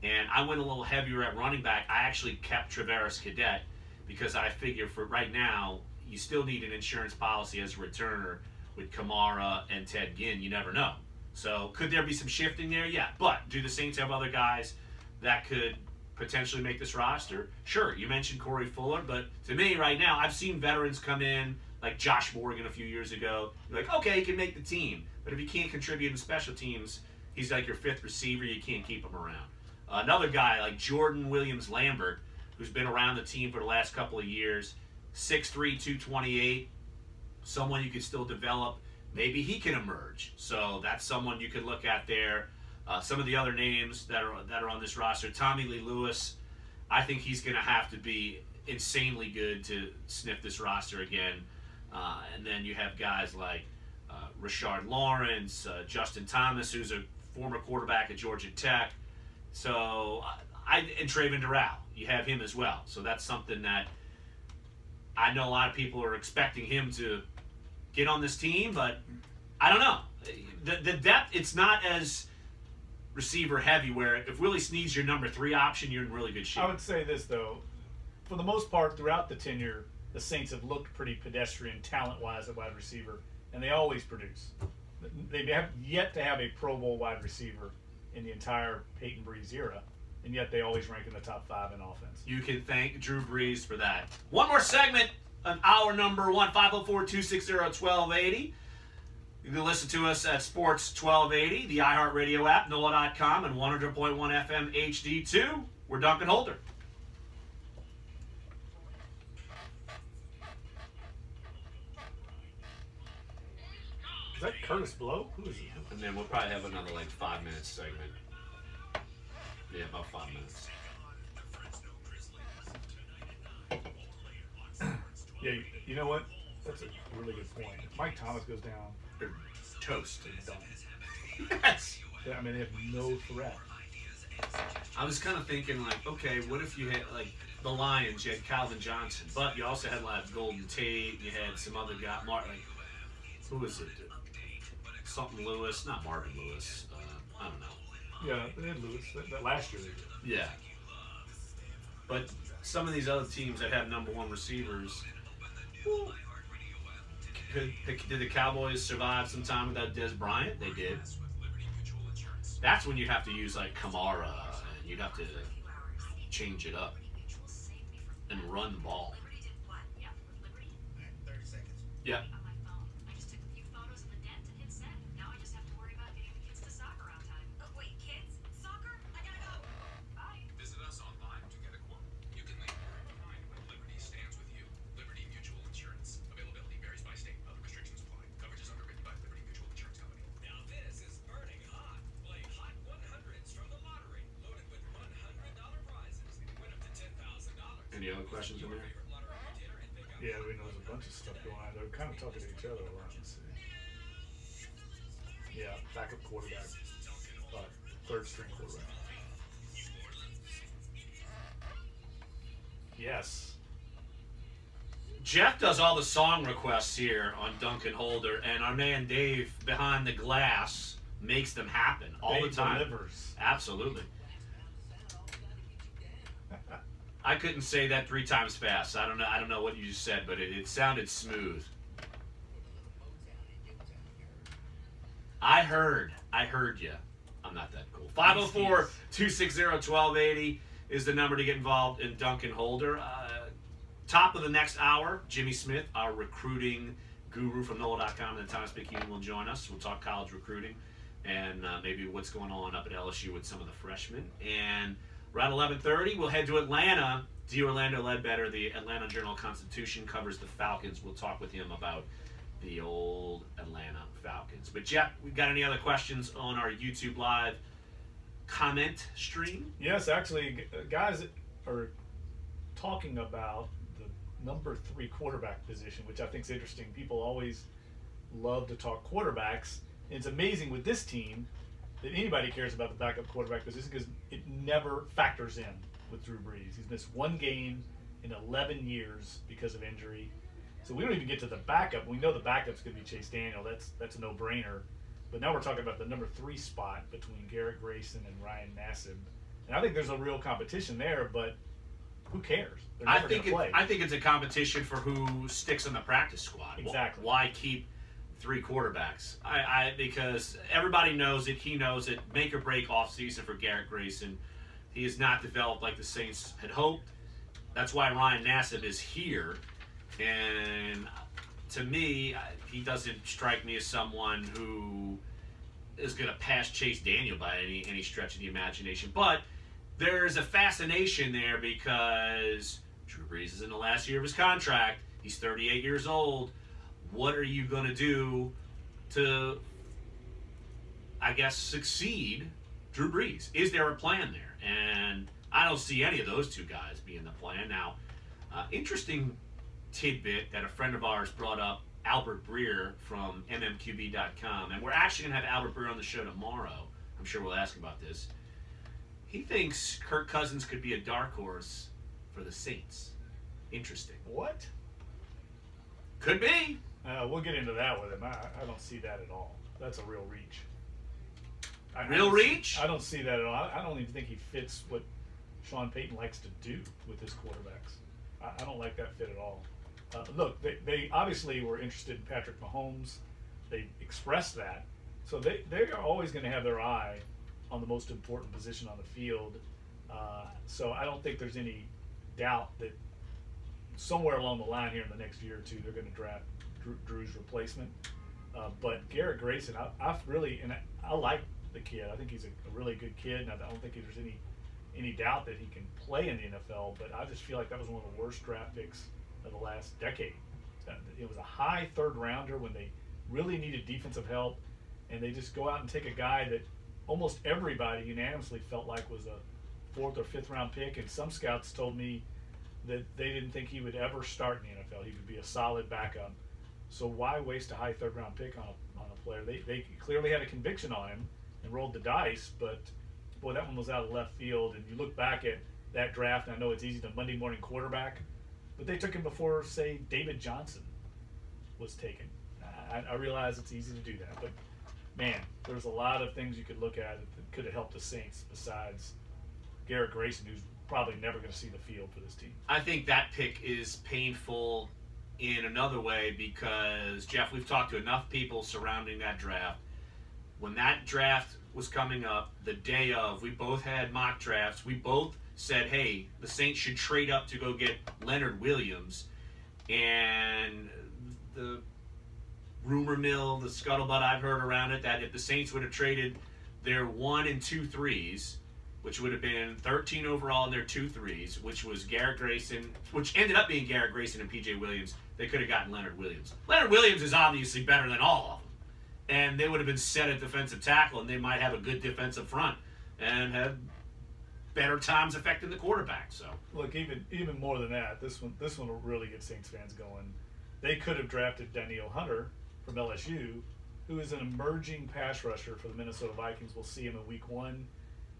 And I went a little heavier at running back. I actually kept Travaris Cadet because I figure for right now, you still need an insurance policy as a returner with Kamara and Ted Ginn. You never know. So could there be some shifting there? Yeah. But do the Saints have other guys that could potentially make this roster? Sure. You mentioned Corey Fuller, but to me right now, I've seen veterans come in like Josh Morgan a few years ago. You're like, okay, he can make the team. But if he can't contribute in special teams, he's like your fifth receiver. You can't keep him around. Another guy like Jordan Williams-Lambert, who's been around the team for the last couple of years, 6'3", 228, someone you could still develop. Maybe he can emerge. So that's someone you could look at there. Some of the other names that are on this roster, Tommy Lee Lewis, I think he's going to have to be insanely good to sniff this roster again. And then you have guys like Rashard Lawrence, Justin Thomas, who's a former quarterback at Georgia Tech. So, and Trayvon Doral, you have him as well. So that's something that I know a lot of people are expecting him to get on this team, but I don't know. The depth, it's not as receiver heavy where if Willie Snead's your number 3 option, you're in really good shape. I would say this, though. For the most part, throughout the tenure, the Saints have looked pretty pedestrian talent-wise at wide receiver, and they always produce. They have yet to have a Pro Bowl wide receiver in the entire Peyton Breeze era, and yet they always rank in the top 5 in offense. You can thank Drew Brees for that. One more segment on hour number 1, 504-260-1280. You can listen to us at Sports 1280, the iHeartRadio app, NOLA.com, and 100.1 FM HD2. We're Dunc and Holder. Is that Curtis Blow? Who is he? And then we'll probably have another 5-minute segment. Yeah, about 5 minutes. Yeah, you know what? That's a really good point. If Mike Thomas goes down, They're toast. they're done. Yes. I mean, they have no threat. I was kind of thinking, okay, what if you had, the Lions, you had Calvin Johnson, but you also had, Golden Tate, you had some other guy, who was it? Something Lewis, not Marvin Lewis. I don't know. Yeah, they had Lewis. That last year they did. Yeah. But some of these other teams that have number 1 receivers, did the Cowboys survive some time without Des Bryant? They did. That's when you have to use Kamara, and you'd have to change it up and run the ball. Yeah. Any other questions in there? Yeah, we know there's a bunch of stuff going on. They're kind of talking to each other a lot. Let's see. Yeah, backup quarterback. Third string quarterback. Yes. Jeff does all the song requests here on Dunc and Holder, and our man Dave behind the glass makes them happen all Dave the time. delivers. Absolutely. I couldn't say that 3 times fast. I don't know what you just said, but it sounded smooth. I heard you. I'm not that cool. 504-260-1280 is the number to get involved in Dunc and Holder. Top of the next hour, Jimmy Smith, our recruiting guru from NOLA.com and the Times-Picayune will join us. We'll talk college recruiting and maybe what's going on up at LSU with some of the freshmen. And around 11:30, we'll head to Atlanta. D. Orlando Ledbetter, the Atlanta Journal-Constitution, covers the Falcons. We'll talk with him about the old Atlanta Falcons. But, Jeff, we got any other questions on our YouTube Live comment stream? Yes, actually, guys are talking about the number 3 quarterback position, which I think is interesting. People always love to talk quarterbacks. And it's amazing with this team that anybody cares about the backup quarterback position because it never factors in with Drew Brees. He's missed 1 game in 11 years because of injury. So we don't even get to the backup. We know the backup's going to be Chase Daniel. That's a no-brainer. But now we're talking about the number 3 spot between Garrett Grayson and Ryan Nassib. And I think there's a real competition there, but who cares? They're I never think going to play. I think it's a competition for who sticks on the practice squad. Exactly. Why keep 3 quarterbacks? Because everybody knows it. He knows it. Make or break off season for Garrett Grayson. He has not developed like the Saints had hoped. That's why Ryan Nassib is here. And to me, he doesn't strike me as someone who is going to pass Chase Daniel by any stretch of the imagination. But there's a fascination there because Drew Brees is in the last year of his contract. He's 38 years old. What are you going to do to, I guess, succeed Drew Brees? Is there a plan there? And I don't see any of those two guys being the plan. Now, interesting tidbit that a friend of ours brought up, Albert Breer from mmqb.com, and we're actually going to have Albert Breer on the show tomorrow. I'm sure we'll ask about this. He thinks Kirk Cousins could be a dark horse for the Saints. Interesting. What? Could be. We'll get into that with him. I don't see that at all. That's a real reach. Reach? I don't see that at all. I don't even think he fits what Sean Payton likes to do with his quarterbacks. I don't like that fit at all. Look, they obviously were interested in Patrick Mahomes. They expressed that. So they are always going to have their eye on the most important position on the field. So I don't think there's any doubt that somewhere along the line here in the next year or two, they're going to draft Drew's replacement. But Garrett Grayson, I like the kid. I think he's a really good kid, and I don't think there's any doubt that he can play in the NFL. But I just feel like that was one of the worst draft picks of the last decade. It was a high 3rd rounder when they really needed defensive help, and they just go out and take a guy that almost everybody unanimously felt like was a 4th or 5th round pick, and some scouts told me that they didn't think he would ever start in the NFL. He would be a solid backup. So why waste a high 3rd round pick on a player? They clearly had a conviction on him and rolled the dice, but boy, that one was out of left field. And you look back at that draft, and I know it's easy to Monday morning quarterback, but they took him before, say, David Johnson was taken. I realize it's easy to do that, but man, there's a lot of things you could look at that could have helped the Saints besides Garrett Grayson, who's probably never going to see the field for this team. I think that pick is painful in another way because, Jeff, we've talked to enough people surrounding that draft. When that draft was coming up, the day of, we both had mock drafts. We both said, hey, the Saints should trade up to go get Leonard Williams. And the rumor mill, the scuttlebutt I've heard around it, that if the Saints would have traded their 1 and 2 threes, which would have been 13 overall and their 2 threes, which was Garrett Grayson, which ended up being Garrett Grayson and P.J. Williams, they could have gotten Leonard Williams. Leonard Williams is obviously better than all of them. And they would have been set at defensive tackle, and they might have a good defensive front and have better times affecting the quarterback. So look, even more than that, this one will really get Saints fans going. They could have drafted Danielle Hunter from LSU, who is an emerging pass rusher for the Minnesota Vikings. We'll see him in week 1.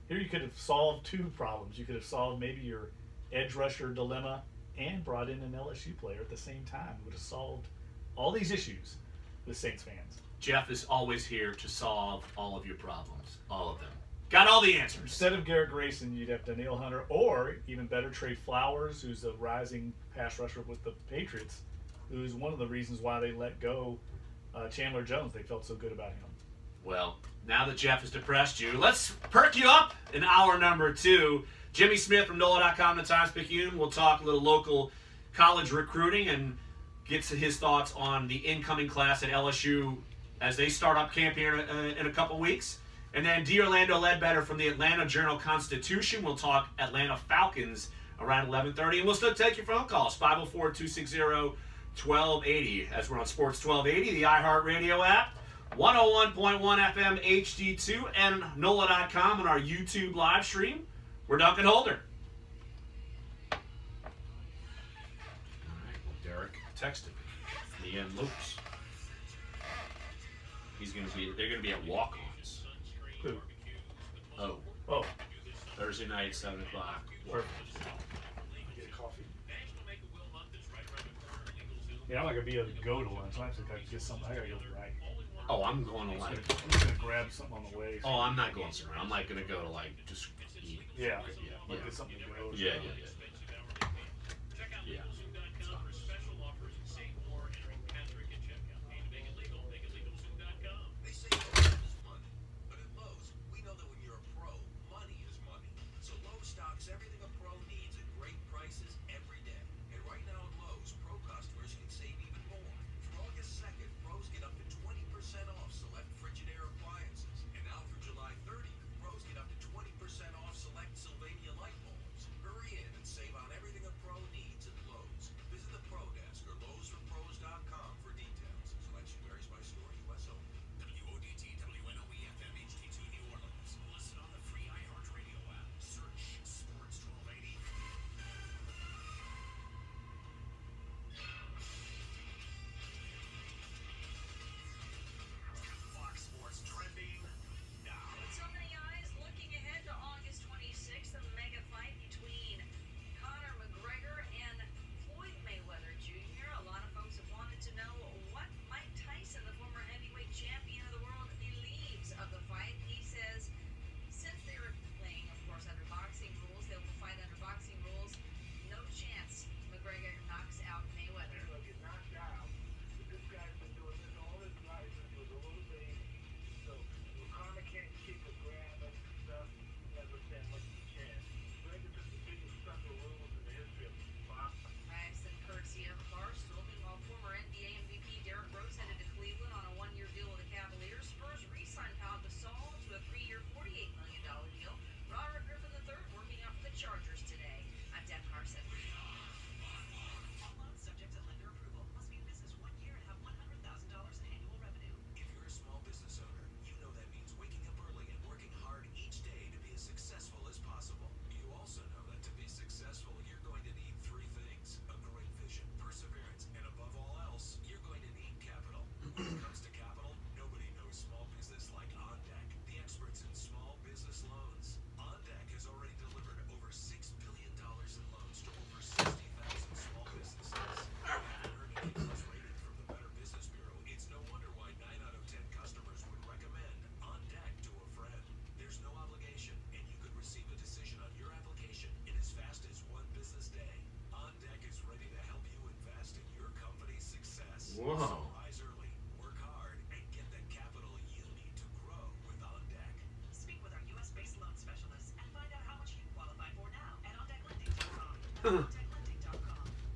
Here you could have solved 2 problems. You could have solved maybe your edge rusher dilemma and brought in an LSU player at the same time. It would have solved all these issues with Saints fans. Jeff is always here to solve all of your problems, all of them. Got all the answers. Instead of Garrett Grayson, you'd have Danielle Hunter, or even better, Trey Flowers, who's a rising pass rusher with the Patriots, who's one of the reasons why they let go Chandler Jones. They felt so good about him. Well, now that Jeff has depressed you, let's perk you up in hour number 2. Jimmy Smith from NOLA.com, the Times-Picayune. We'll talk a little local college recruiting and get to his thoughts on the incoming class at LSU as they start up camp here in a couple weeks. And then D'Orlando Ledbetter from the Atlanta Journal-Constitution. We'll talk Atlanta Falcons around 11:30. And we'll still take your phone calls, 504-260-1280. As we're on Sports 1280, the iHeartRadio app, 101.1 FM HD2, and NOLA.com on our YouTube live stream. We're Dunc and Holder. All right, well, Derek texted me. Leanne Lopes. They're gonna be at walk-ons. Who? Oh. Thursday night at 7 o'clock. Perfect. Get a coffee. Yeah, I'm not gonna be able to go to lunch. I think I can get something. I gotta go to right. Oh, I'm going to I'm just gonna grab something on the way. Oh, I'm not going somewhere. I'm like gonna go to just eat. Yeah. Yeah. Like get something to go. Yeah.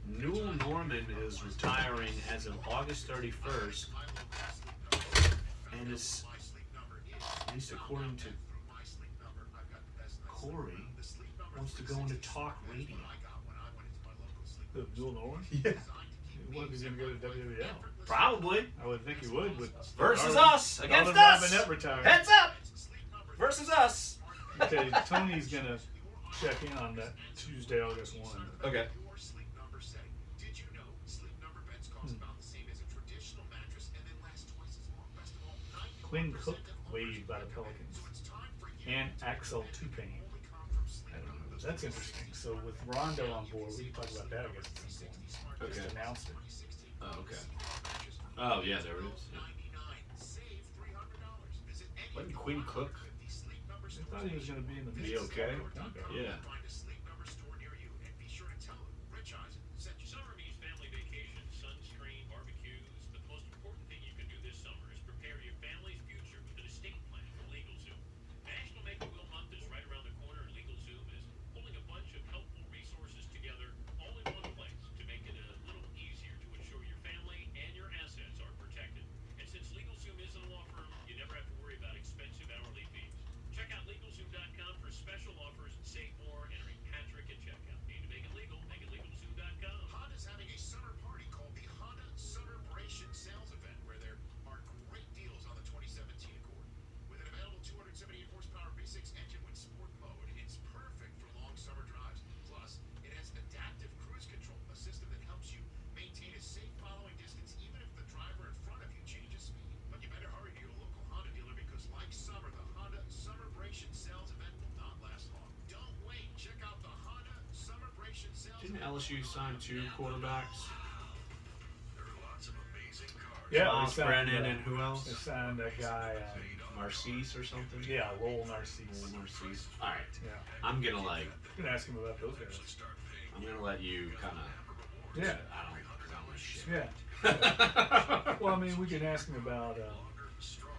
Newell Norman is retiring as of August 31st, and is, at least according to Corey, wants to go into talk radio. Newell Norman? Yeah. What if he's going to go to WWL? Probably. I would think he would. With Versus us. Against Darwin us. Robinette retired. Heads up. Versus us. Okay, Tony's going to check in on that Tuesday, August 1. Okay. Did you know Sleep Number beds cost about the same as a traditional mattress and then last twice as long? Best of all, Quinn Cook waived by the Pelicans. And Axel Tupane. That's interesting. So with Rondo on board, we can talk about that, I guess, at some point. Okay. Just announced it. Oh, okay. Oh, yeah, there it is. Yeah. Wasn't Quinn Cook I thought he was going to be in the mix. be okay? Yeah. Summer means family vacations, sunscreen, barbecues, but the most important thing you can do this summer is prepare your family's future with an estate plan from LegalZoom. National Make-A-Will Month is right around the corner, and LegalZoom is pulling a bunch of helpful resources together all in one place to make it a little easier to ensure your family and your assets are protected. And since LegalZoom isn't a law firm, you never have to worry about expensive hourly fees. Check out LegalZoom.com for special offers and save more entering Patrick at checkout. Need to make it legal? Make it LegalZoom.com. Honda's having a summer party called the Honda Summerbration Sales Event, where there are great deals on the 2017 Accord. With an available 278 horsepower V6 engine with sport mode, it's perfect for long summer drives. Plus, it has adaptive cruise control, a system that helps you maintain a safe following distance even if the driver in front of you changes speed. But you better hurry to your local Honda dealer because, like summer, the Honda Summerbration Sales Event will not last long. Don't wait. Check out the Honda Summerbration Sales Didn't Event. LSU sign 2 quarterbacks? Yeah, Miles they signed, Brennan and who They else? signed that guy. Narcisse or something? Yeah, Lowell Narcisse. Narcisse. All right. Yeah. I'm gonna like. You can ask him about those guys. I'm gonna let you kind of. Yeah. I don't know shit. Yeah. Well, I mean, we can ask him about.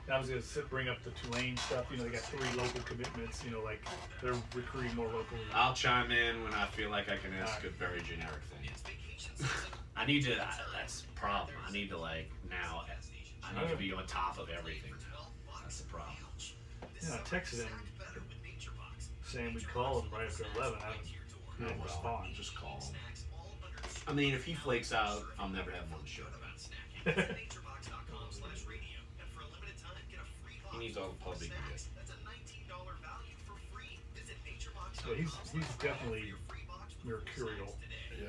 I was going to bring up the Tulane stuff. You know, they got 3 local commitments. You know, like they're recruiting more locally. I'll chime in when I feel like I can ask a very generic thing. I need to. That's the problem. I need to like now. I need to be on top of everything. That's the problem. Yeah, I texted him saying we'd call him right after 11. I didn't respond. Just call him. I mean, if he flakes out, I'll never have him on the show. He needs all the pub he can get. Yeah, he's definitely mercurial. Yeah.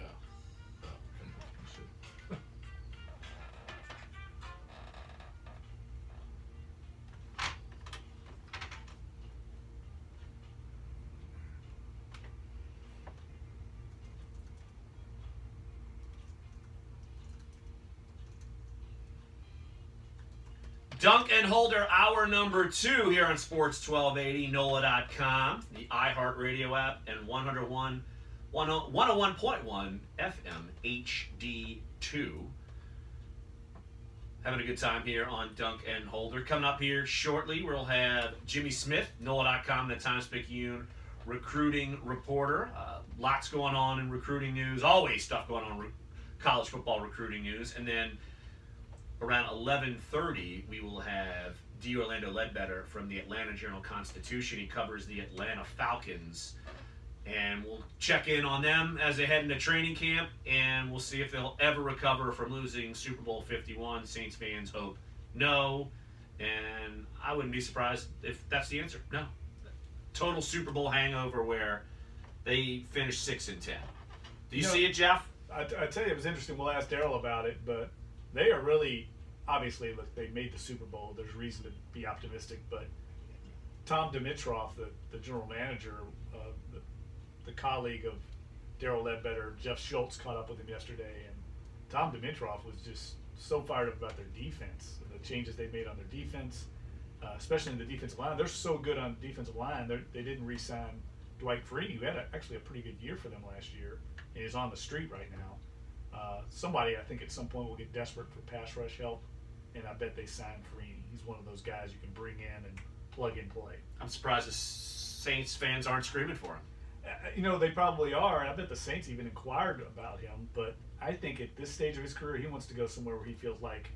Dunc and Holder, hour number 2 here on Sports 1280, NOLA.com, the iHeartRadio app, and 101.1 FM HD2. Having a good time here on Dunc and Holder. Coming up here shortly, we'll have Jimmy Smith, NOLA.com, the Times-Picayune recruiting reporter. Lots going on in recruiting news. Always stuff going on in college football recruiting news. And then around 11:30, we will have D. Orlando Ledbetter from the Atlanta Journal-Constitution. He covers the Atlanta Falcons. And we'll check in on them as they head into training camp, and we'll see if they'll ever recover from losing Super Bowl 51. Saints fans hope no, and I wouldn't be surprised if that's the answer. No. Total Super Bowl hangover where they finished 6-10. Do you see it, Jeff? I tell you, it was interesting. We'll ask Daryl about it, but they are really, obviously, look, they made the Super Bowl. There's reason to be optimistic, but Tom Dimitroff, the general manager, the colleague of Daryl Ledbetter, Jeff Schultz, caught up with him yesterday, and Tom Dimitroff was just so fired up about their defense, the changes they made on their defense, especially in the defensive line. They're so good on defensive line. They didn't re-sign Dwight Free, who had actually a pretty good year for them last year, and is on the street right now. Somebody, I think, at some point will get desperate for pass rush help, and I bet they sign Freeney. He's one of those guys you can bring in and plug and play. I'm surprised the Saints fans aren't screaming for him. You know, they probably are. I bet the Saints even inquired about him. But I think at this stage of his career, he wants to go somewhere where he feels like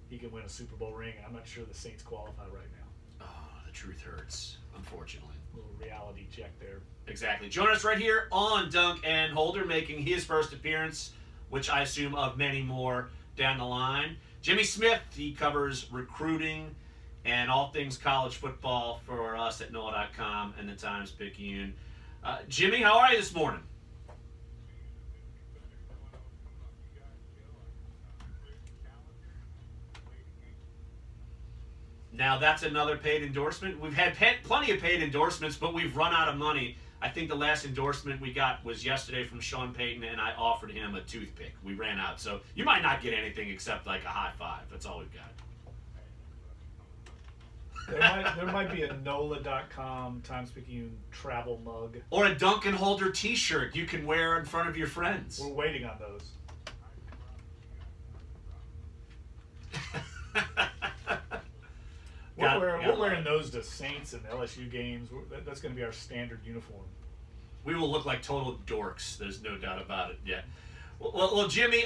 he can win a Super Bowl ring. And I'm not sure the Saints qualify right now. Oh, the truth hurts, unfortunately. A little reality check there. Exactly. Join us right here on Dunc and Holder, making his first appearance, which I assume of many more down the line. Jimmy Smith, he covers recruiting and all things college football for us at NOLA.com and the Times-Picayune. Jimmy, how are you this morning? Now, that's another paid endorsement. We've had plenty of paid endorsements, but we've run out of money. I think the last endorsement we got was yesterday from Sean Payton, and I offered him a toothpick. We ran out. So you might not get anything except like a high five. That's all we've got. There might be a NOLA.com Times-Picayune travel mug. Or a Dunc and Holder t-shirt you can wear in front of your friends. We're waiting on those. We're wearing those to Saints and LSU games. That's going to be our standard uniform. We will look like total dorks. There's no doubt about it. Yeah. Well, Jimmy,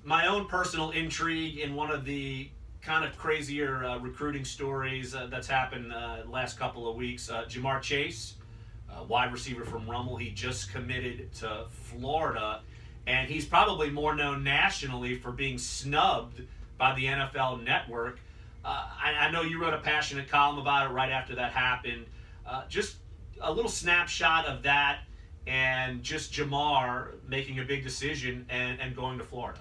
my own personal intrigue in one of the kind of crazier recruiting stories that's happened last couple of weeks. Jamar Chase, wide receiver from Rummel, he just committed to Florida, and he's probably more known nationally for being snubbed by the NFL Network. I know you wrote a passionate column about it right after that happened. Just a little snapshot of that and just Jamar making a big decision and going to Florida.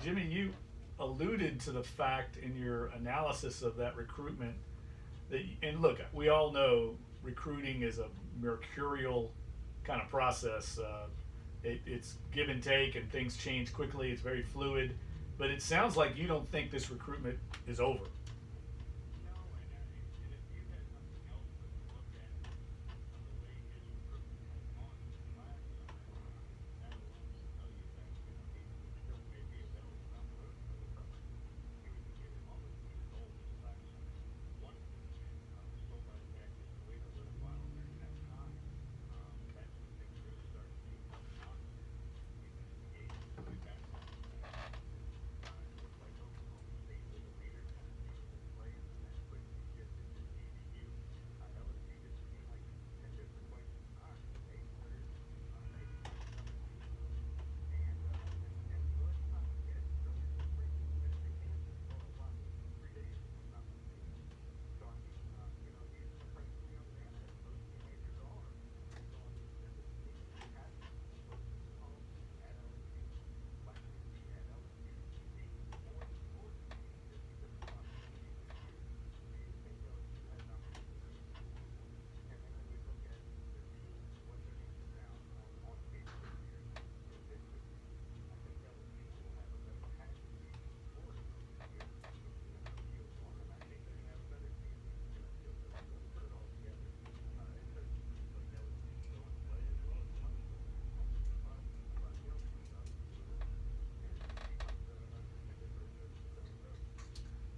Jimmy, you alluded to the fact in your analysis of that recruitment that, and look, we all know recruiting is a mercurial kind of process. It's give and take, and things change quickly. It's very fluid, but it sounds like you don't think this recruitment is over.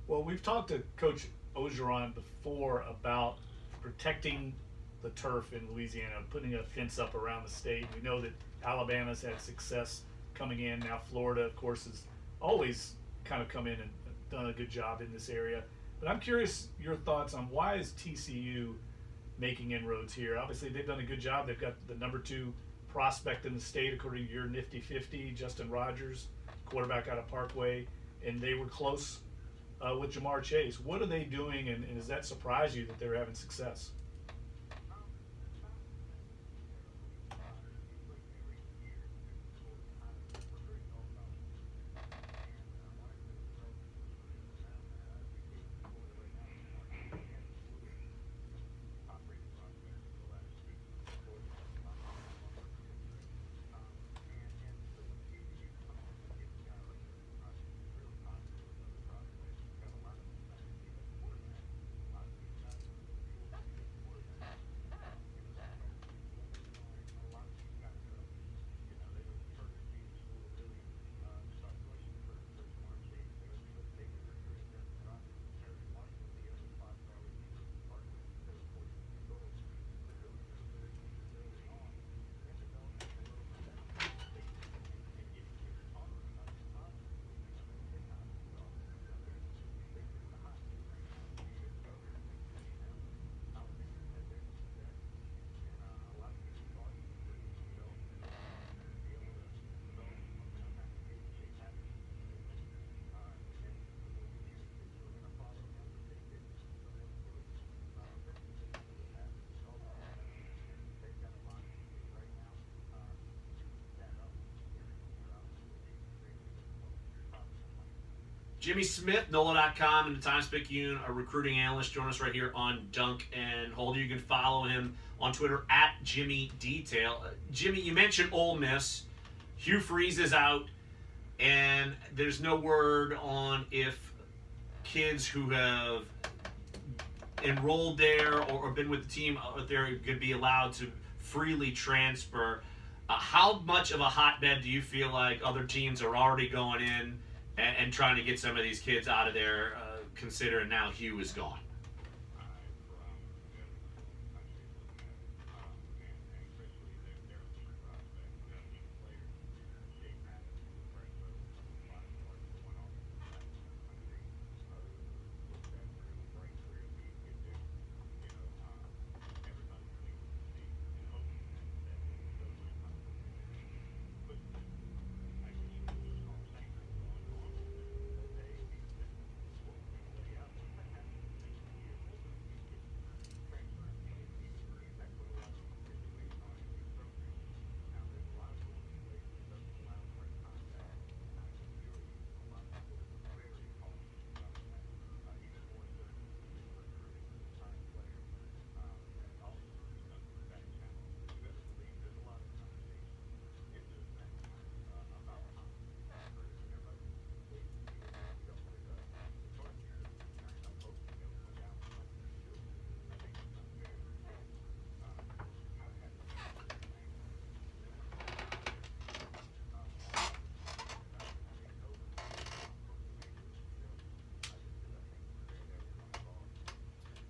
Well, we've talked to Coach Ogeron before about protecting the turf in Louisiana, putting a fence up around the state. We know that Alabama's had success coming in. Now Florida, of course, has always kind of come in and done a good job in this area. But I'm curious your thoughts on why is TCU making inroads here? Obviously, they've done a good job. They've got the #2 prospect in the state, according to your Nifty 50, Justin Rogers, quarterback out of Parkway, and they were close with Jamar Chase. What are they doing, and does that surprise you that they're having success? Jimmy Smith, NOLA.com, and the Times-Picayune, a recruiting analyst, join us right here on Dunc and Holder. You can follow him on Twitter at Jimmy Detail. Jimmy, you mentioned Ole Miss. Hugh Freeze is out, and there's no word on if kids who have enrolled there or been with the team they're going to be allowed to freely transfer. How much of a hotbed do you feel like other teams are already going in and trying to get some of these kids out of there, considering now Hugh is gone?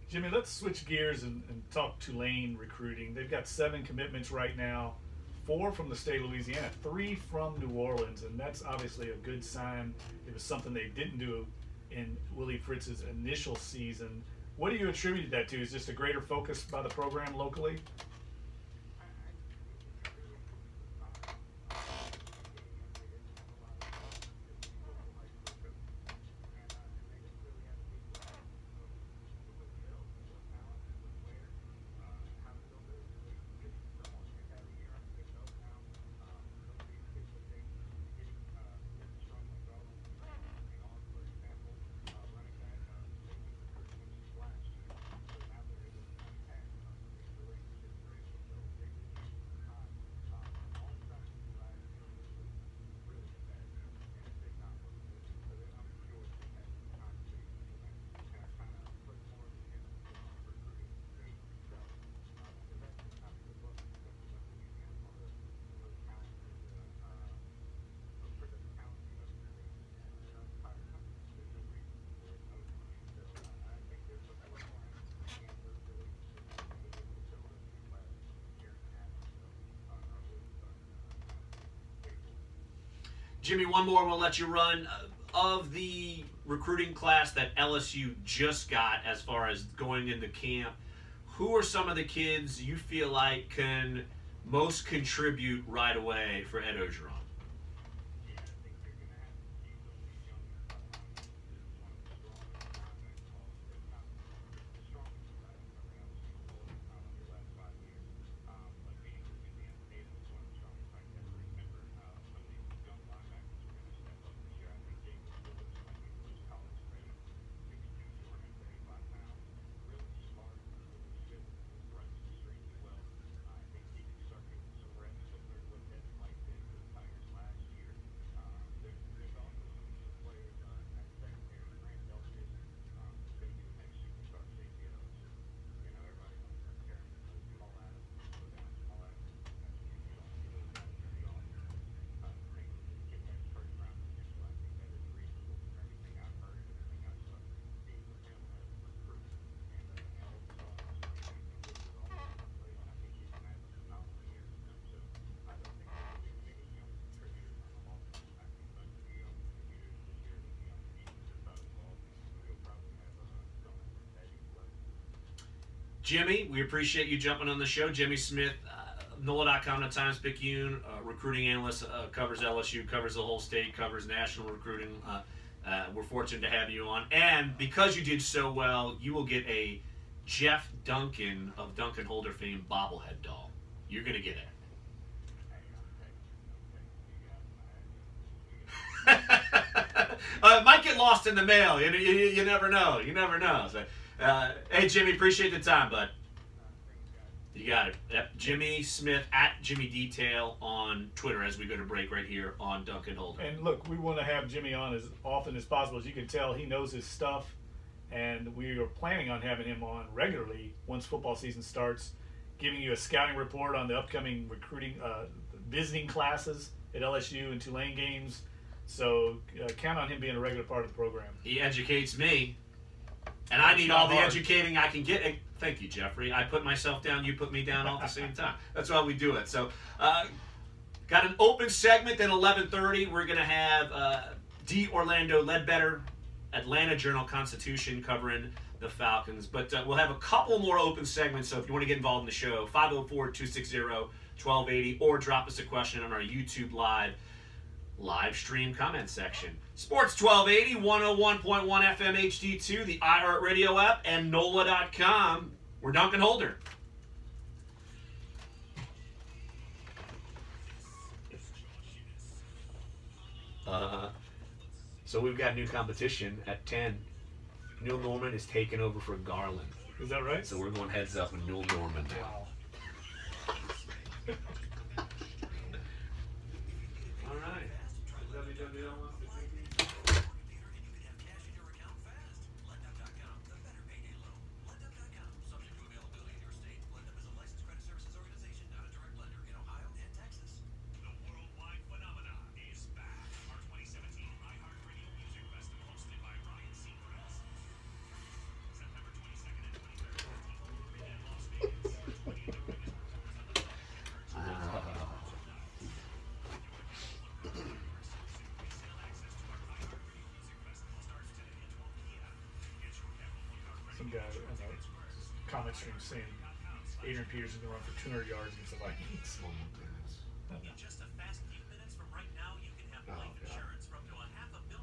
Jimmy, let's switch gears and talk Tulane recruiting. They've got 7 commitments right now, 4 from the state of Louisiana, 3 from New Orleans, and that's obviously a good sign. It was something they didn't do in Willie Fritz's initial season. What do you attribute that to? Is just a greater focus by the program locally? Jimmy, one more, we'll let you run. Of the recruiting class that LSU just got as far as going into camp, who are some of the kids you feel like can most contribute right away for Ed Ogeron? Jimmy, we appreciate you jumping on the show. Jimmy Smith, NOLA.com, the Times-Picayune, recruiting analyst, covers LSU, covers the whole state, covers national recruiting. We're fortunate to have you on. And because you did so well, you will get a Jeff Duncan of Duncan Holder fame bobblehead doll. You're going to get it. It might get lost in the mail. You never know. You never know. So, hey, Jimmy, appreciate the time, bud. You got it. Yep. Jimmy Smith at Jimmy Detail on Twitter as we go to break right here on Duncan Holder. And look, we want to have Jimmy on as often as possible. As you can tell, he knows his stuff, and we are planning on having him on regularly once football season starts, giving you a scouting report on the upcoming recruiting, visiting classes at LSU and Tulane games. So count on him being a regular part of the program. He educates me, and I need all the educating I can get. Thank you, Jeffrey. I put myself down, you put me down all at the same time. That's why we do it. So, got an open segment at 11:30. We're going to have D. Orlando Ledbetter, Atlanta Journal-Constitution, covering the Falcons. But we'll have a couple more open segments, so if you want to get involved in the show, 504-260-1280, or drop us a question on our YouTube live stream comment section. Sports 1280, 101.1 FM HD2, the iHeartRadio app, and NOLA.com. We're Duncan Holder. So we've got new competition at 10. Neil Norman is taking over for Garland. Is that right? So we're going heads up with Neil Norman now. Wow. All right. The worldwide phenomena is back. Our 2017 iHeartRadio Music Festival, hosted by Ryan Seacrest. September 22nd and 23rd, in Las Vegas. 20 of the biggest performers on the planet. Some guy on the comment stream saying Adrian Peterson's going to run for 200 yards against the Vikings. In just a fast few minutes from right now, you can have life insurance for up to $500,000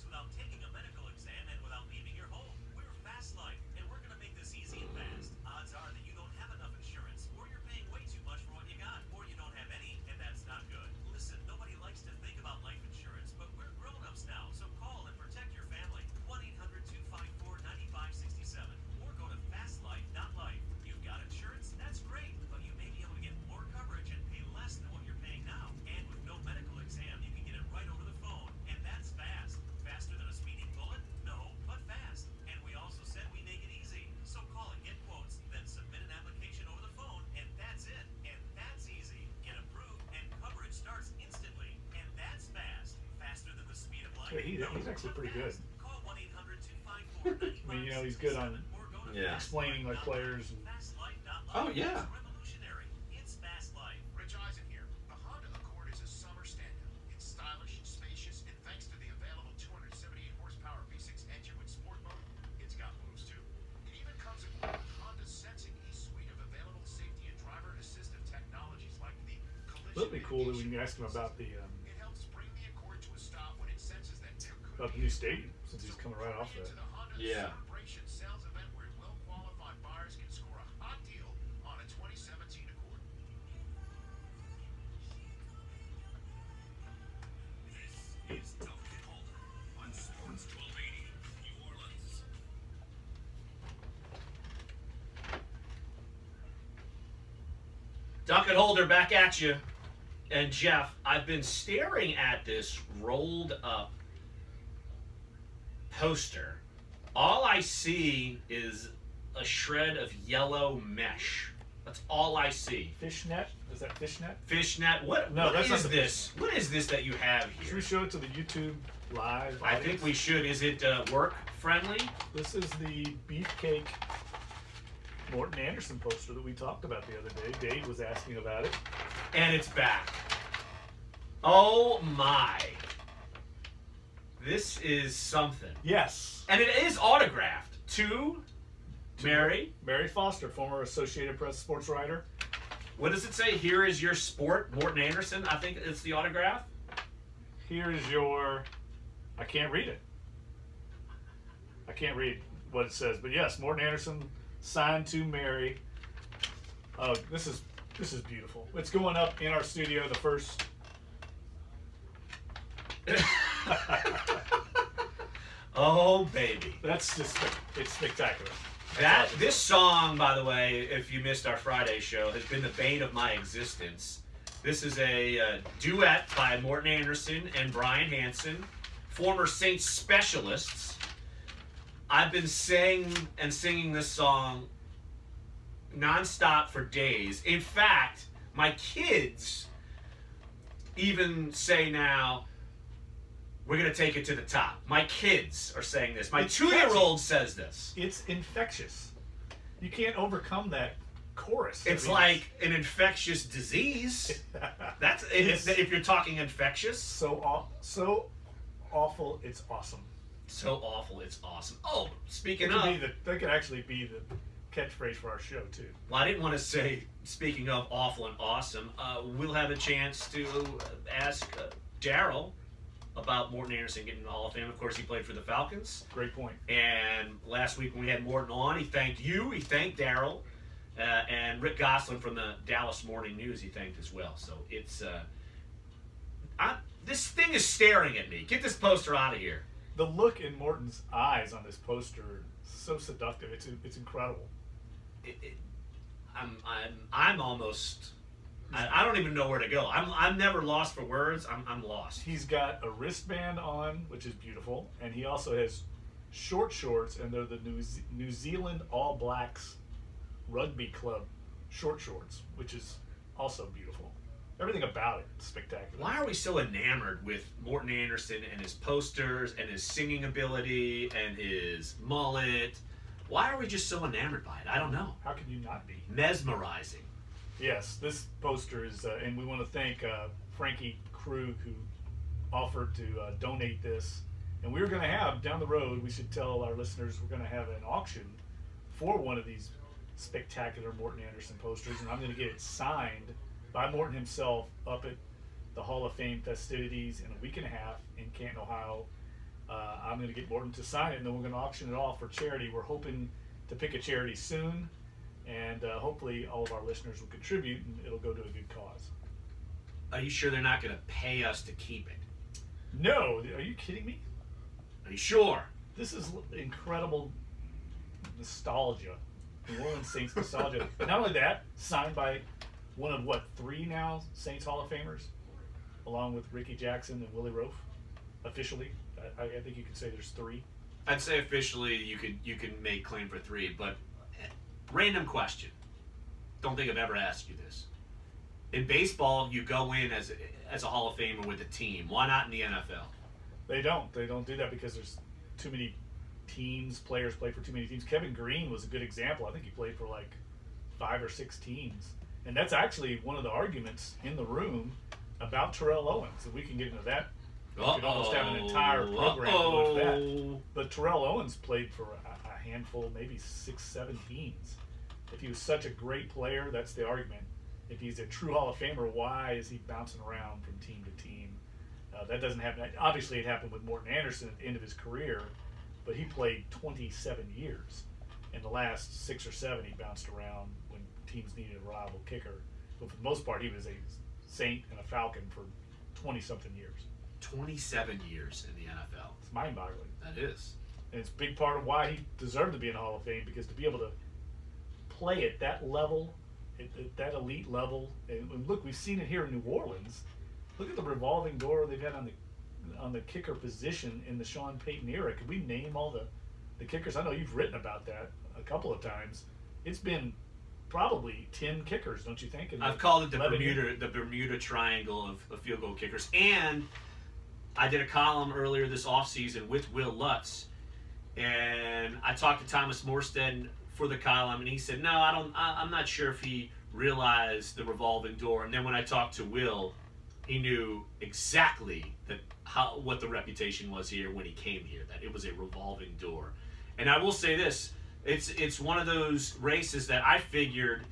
without taking a medical exam and without leaving your home. We're Fast Life, and we're going to make this easy and fast. Odds are that you don't have enough insurance, or you're paying way too much for what you got, or you don't have any, and that's not good. Listen, nobody likes to think about life insurance, but we're grown-ups now, so call and protect your family. 1-800-254-9567, or go to fastlife.life. You've got insurance? That's great, but you may be able to get more coverage and pay less than what you're paying now. And with no medical exam, you can get it right over the phone, and that's fast. Faster than a speeding bullet? No, but fast. And we also said we make it easy. So call and get quotes, then submit an application over the phone, and that's it. And that's easy. Get approved, and coverage starts instantly. And that's fast. Faster than the speed of light. Yeah, he's actually pretty good. Call 1-800-254-9567. I mean, you know, he's good on Yeah. explaining like players. And Oh, yeah. Revolutionary. It's Fast Life. Rich Eisen here. The Honda Accord is a summer standout. It's stylish, spacious, and thanks to the available 278 horsepower V6 cool that we can ask him about the It helps bring the Accord to a stop when it senses that there could about the new stadium, since he's coming right off that. into the Honda Yeah. Celebration sales event where well-qualified buyers can score a hot deal on a 2017 Accord. This is Dunc and Holder on Sports 1280 New Orleans. Dunc and Holder back at you. And Jeff, I've been staring at this rolled up poster. All I see is a shred of yellow mesh. That's all I see. Fishnet? Is that fishnet? Fishnet. What? No, what that's not is the this? What is this that you have Should here? we show it to the YouTube live I audience? think we should. Is it work friendly? This is the Beefcake Morton Anderson poster that we talked about the other day. Dave was asking about it. And it's back. Oh my. This is something. Yes. And it is autographed to Mary. Mary Foster, former Associated Press sports writer. What does it say? Here is your sport, Morton Anderson. I think it's the autograph. Here is your... I can't read it. I can't read what it says. But yes, Morton Anderson signed to Mary. Oh, this is beautiful. It's going up in our studio, the first... Oh baby. That's just... It's spectacular. That this song, by the way, if you missed our Friday show, has been the bane of my existence. This is a duet by Morton Anderson and Brian Hansen, former Saints specialists. I've been saying and singing this song nonstop for days. In fact, my kids even say now, we're going to take it to the top. My kids are saying this. My It's 2-year-old says this. It's infectious. You can't overcome that chorus. It's like an infectious disease. That's if you're talking infectious. so awful. It's awesome. So awful, it's awesome. Oh, speaking That of, that could actually be the catchphrase for our show too. well, I didn't want to say. Speaking of awful and awesome, we'll have a chance to ask Daryl about Morton Anderson getting in the Hall of Fame. Of course, he played for the Falcons. Great point. And last week when we had Morton on, he thanked you. He thanked Daryl. And Rick Gosselin from the Dallas Morning News he thanked as well. So it's this thing is staring at me. Get this poster out of here. The look in Morton's eyes on this poster is so seductive. It's incredible. I'm almost. I don't even know where to go. I'm never lost for words. I'm lost. He's got a wristband on, which is beautiful, and he also has short shorts, and they're the New Zealand All Blacks Rugby Club short shorts, which is also beautiful. Everything about it is spectacular. Why are we so enamored with Morton Anderson and his posters and his singing ability and his mullet? Why are we just so enamored by it? I don't know. How can you not be? Mesmerizing. Yes, this poster is, and we want to thank Frankie Krug who offered to donate this. And we were going to have, down the road, we should tell our listeners we're going to have an auction for one of these spectacular Morton Anderson posters, and I'm going to get it signed by Morton himself up at the Hall of Fame festivities in a week and a half in Canton, Ohio. I'm going to get Morton to sign it, and then we're going to auction it off for charity. We're hoping to pick a charity soon, and hopefully all of our listeners will contribute, and it'll go to a good cause. Are you sure they're not going to pay us to keep it? No, are you kidding me? Are you sure? This is incredible nostalgia. New Orleans Saints nostalgia. Not only that, signed by one of what, 3 now Saints Hall of Famers, along with Ricky Jackson and Willie Roaf, officially. I think you could say there's 3. I'd say officially you can make claim for 3, but random question. Don't think I've ever asked you this. In baseball, you go in as a Hall of Famer with a team. Why not in the NFL? They don't do that because there's too many teams. Players play for too many teams. Kevin Green was a good example. I think he played for like 5 or 6 teams. And that's actually one of the arguments in the room about Terrell Owens. And we can get into that. We could almost have an entire program to look at that. But Terrell Owens played for a handful, maybe 6, 7 teams. If he was such a great player, that's the argument. if he's a true Hall of Famer, why is he bouncing around from team to team? That doesn't happen. Obviously, it happened with Morton Anderson at the end of his career, but he played 27 years. In the last 6 or 7, he bounced around when teams needed a reliable kicker. But for the most part, he was a Saint and a Falcon for 20-something years. 27 years in the NFL. It's mind-boggling. That is. And it's a big part of why he deserved to be in the Hall of Fame, because to be able to play at that level, at that elite level, and look, we've seen it here in New Orleans. Look at the revolving door they've had on the kicker position in the Sean Payton era. Could we name all the kickers? I know you've written about that a couple of times. It's been probably 10 kickers, don't you think? I've called it the Bermuda Triangle of field goal kickers. And I did a column earlier this offseason with Will Lutz, and I talked to Thomas Morstead for the column, and he said, no, I'm not sure if he realized the revolving door. And then when I talked to Will, he knew exactly what the reputation was here when he came here, that it was a revolving door. And I will say this, it's one of those races that I figured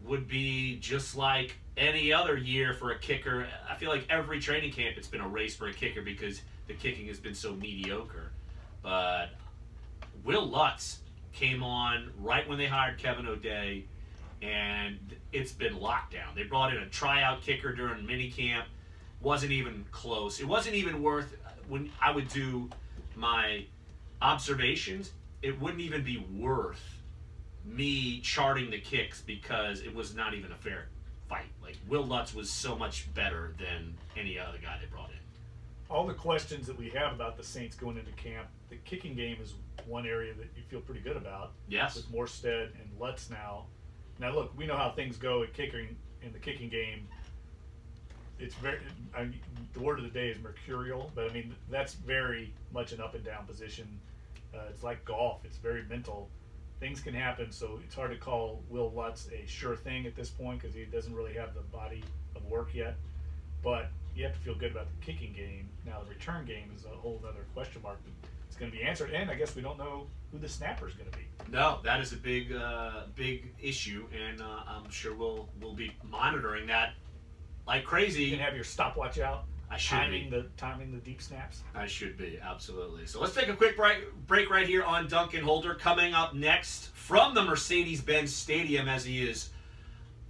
would be just like any other year for a kicker. I feel like every training camp it's been a race for a kicker because the kicking has been so mediocre. But Will Lutz came on right when they hired Kevin O'Day, and it's been locked down. They brought in a tryout kicker during minicamp. Wasn't even close. It wasn't even worth, when I would do my observations, it wouldn't even be worth me charting the kicks because it was not even a fair fight. Like, Will Lutz was so much better than any other guy they brought in. All the questions that we have about the Saints going into camp, the kicking game is one area that you feel pretty good about. Yes. With Morstead and Lutz now. Now, look, we know how things go at kicking in the kicking game. It's the word of the day is mercurial, but I mean, that's very much an up and down position. It's like golf. It's very mental. Things can happen, so it's hard to call Will Lutz a sure thing at this point because he doesn't really have the body of work yet. But you have to feel good about the kicking game. Now, the return game is a whole other question mark. It's going to be answered, and I guess we don't know who the snapper is going to be. No, that is a big issue, and I'm sure we'll be monitoring that like crazy. You can have your stopwatch out. I should timing the deep snaps. I should be, absolutely. So let's take a quick break right here on Dunc and Holder. Coming up next from the Mercedes-Benz Stadium, as he is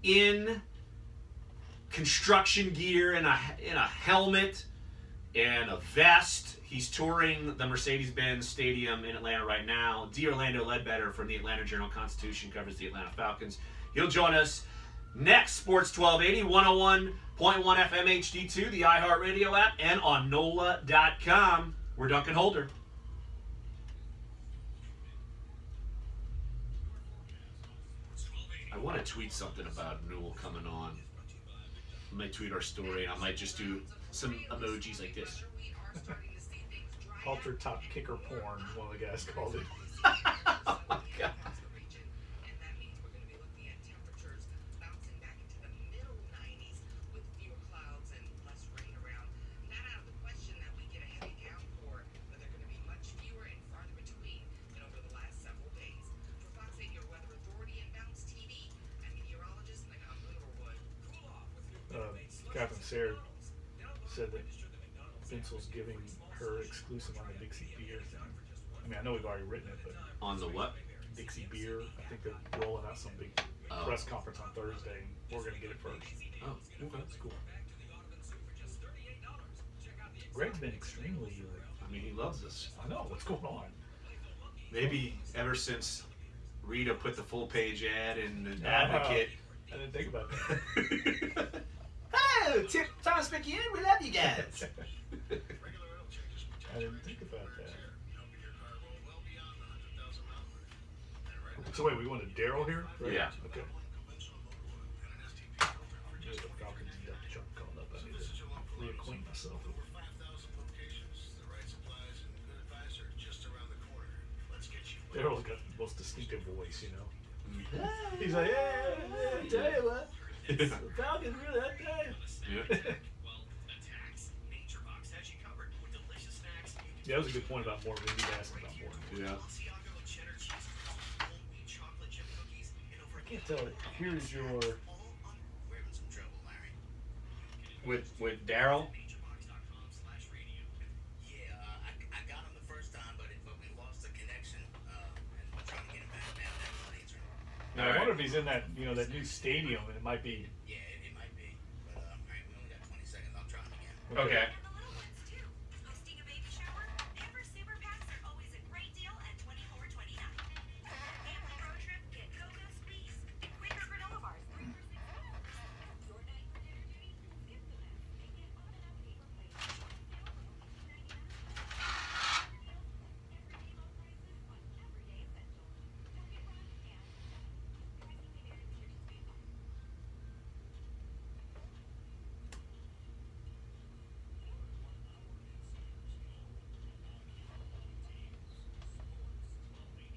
in construction gear, in a helmet and a vest. He's touring the Mercedes-Benz Stadium in Atlanta right now. D. Orlando Ledbetter from the Atlanta Journal-Constitution covers the Atlanta Falcons. He'll join us next. Sports 1280, 101.1 FM HD2, the iHeartRadio app, and on NOLA.com. We're Dunc and Holder. I want to tweet something about Newell coming on. I might tweet our story, and I might just do some emojis like this. Halter top kicker porn, one of the guys called it. Oh my God. Catherine Sayre said that Vincel's giving her exclusive on the Dixie Beer thing. I mean, I know we've already written it, but on the what? Dixie Beer. I think they're rolling out some big press conference on Thursday, and we're going to get it first. Oh, okay, that's cool. Greg's been extremely. I mean, he loves us. I know what's going on. Maybe ever since Rita put the full page ad in the Advocate. I didn't think about that. Oh, Thomas McKeon, we love you guys. I didn't think about that. So wait, we wanted Daryl here? Right? Yeah. Okay. There's the Falcons truck called up. I need to reacquaint myself. Daryl's got the most distinctive voice, you know. He's like, hey, tell you what. The Falcons really that day. Yeah. Yeah, that was a good point about Morgan. We asked about Morgan. Yeah. I can't tell it. Here's your with Daryl. Yeah, I got him the first time, but we lost the connection, and we're trying to get him back now. That's not answering. Now, I wonder if he's in that that new stadium, and it might be. Yeah, it might be. But all right, we only got 20 seconds. I'll try him again. Okay. And the little ones too. Hosting a baby shower? Ever Super Packs are always a great deal at $24.29. Family road trip, get Cocoa Squeeze and Quaker granola bars, 3 for $6. Your night for dinner duty? Skip the mess and get automatically replaced. Sale for $14.99. Everyday low prices on everyday essentials. Don't get rushed and pricing may vary,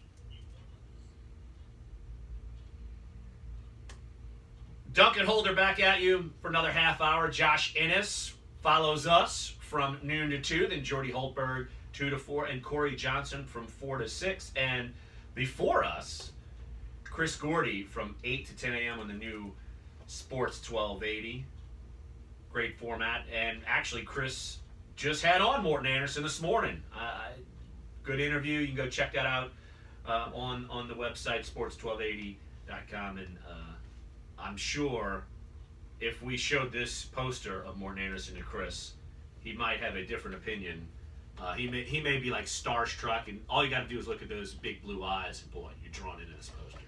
restrictions may apply. Dunc and Holder back at you for another half hour. Josh Ennis follows us from noon to 2, then Jordy Holtberg 2 to 4, and Corey Johnson from 4 to 6. And before us, Chris Gordy from 8 to 10 a.m. on the new Sports 1280. Great format. And actually, Chris just had on Morton Anderson this morning. Good interview. You can go check that out on the website, sports1280.com. And I'm sure if we showed this poster of Morton Anderson to Chris, he might have a different opinion. He may be like starstruck, and all you got to do is look at those big blue eyes, and boy, you're drawn into this poster.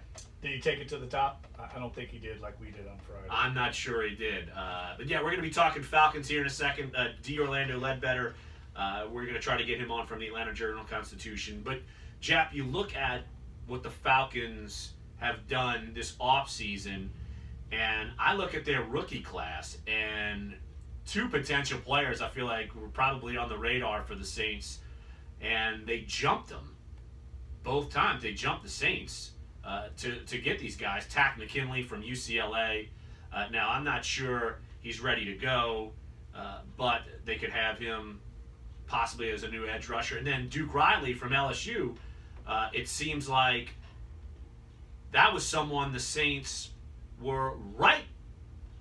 Did he take it to the top? I don't think he did like we did on Friday. I'm not sure he did. But yeah, we're going to be talking Falcons here in a second. D. Orlando Ledbetter, we're going to try to get him on from the Atlanta Journal-Constitution. But, Jap, you look at what the Falcons have done this offseason, and I look at their rookie class, and 2 potential players I feel like were probably on the radar for the Saints, and they jumped them. Both times they jumped the Saints to get these guys. Tack McKinley from UCLA. Now, I'm not sure he's ready to go, but they could have him possibly as a new edge rusher. And then Duke Riley from LSU, it seems like that was someone the Saints were right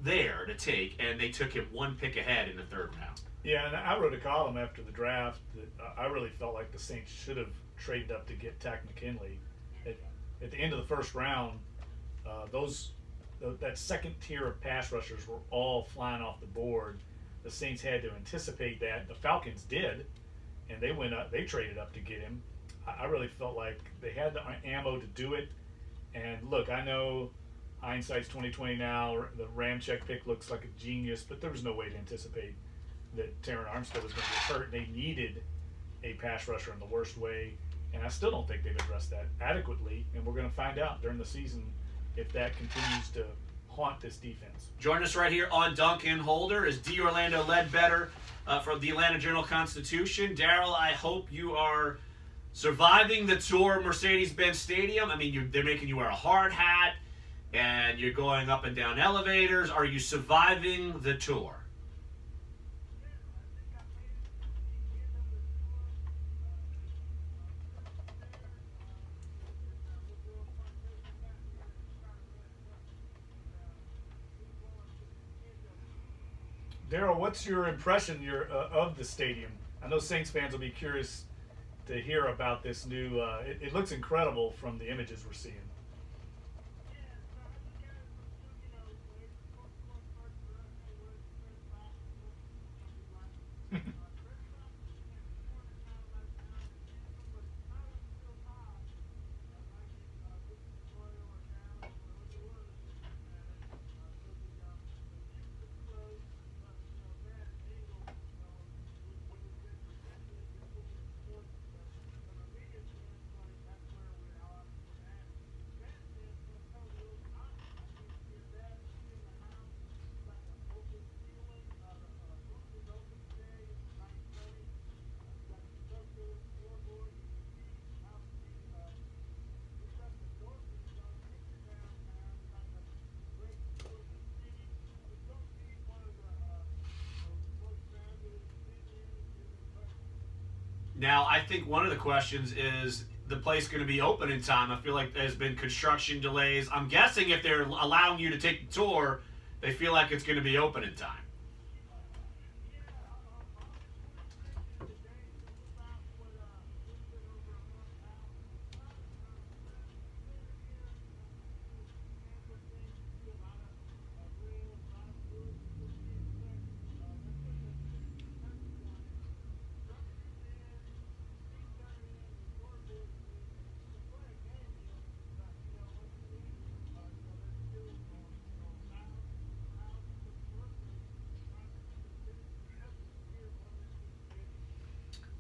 there to take, and they took him 1 pick ahead in the 3rd round. Yeah, and I wrote a column after the draft that I really felt like the Saints should have traded up to get Tack McKinley. At the end of the 1st round, that second tier of pass rushers were all flying off the board. The Saints had to anticipate that. The Falcons did, and they went up. They traded up to get him. I really felt like they had the ammo to do it. And look, I know hindsight's 20/20 now. The Ramczyk pick looks like a genius, but there was no way to anticipate that Terron Armstead was going to get hurt. They needed a pass rusher in the worst way, and I still don't think they've addressed that adequately. And we're going to find out during the season if that continues to haunt this defense. Join us right here on Dunc and Holder is D. Orlando Ledbetter from the Atlanta Journal-Constitution. Daryl, I hope you are surviving the tour of Mercedes-Benz Stadium. I mean, they're making you wear a hard hat, and you're going up and down elevators. Are you surviving the tour? Daryl, what's your impression of the stadium? I know Saints fans will be curious to hear about this new. It looks incredible from the images we're seeing. Now, I think one of the questions is the place going to be open in time? I feel like there's been construction delays. I'm guessing if they're allowing you to take the tour, they feel like it's going to be open in time.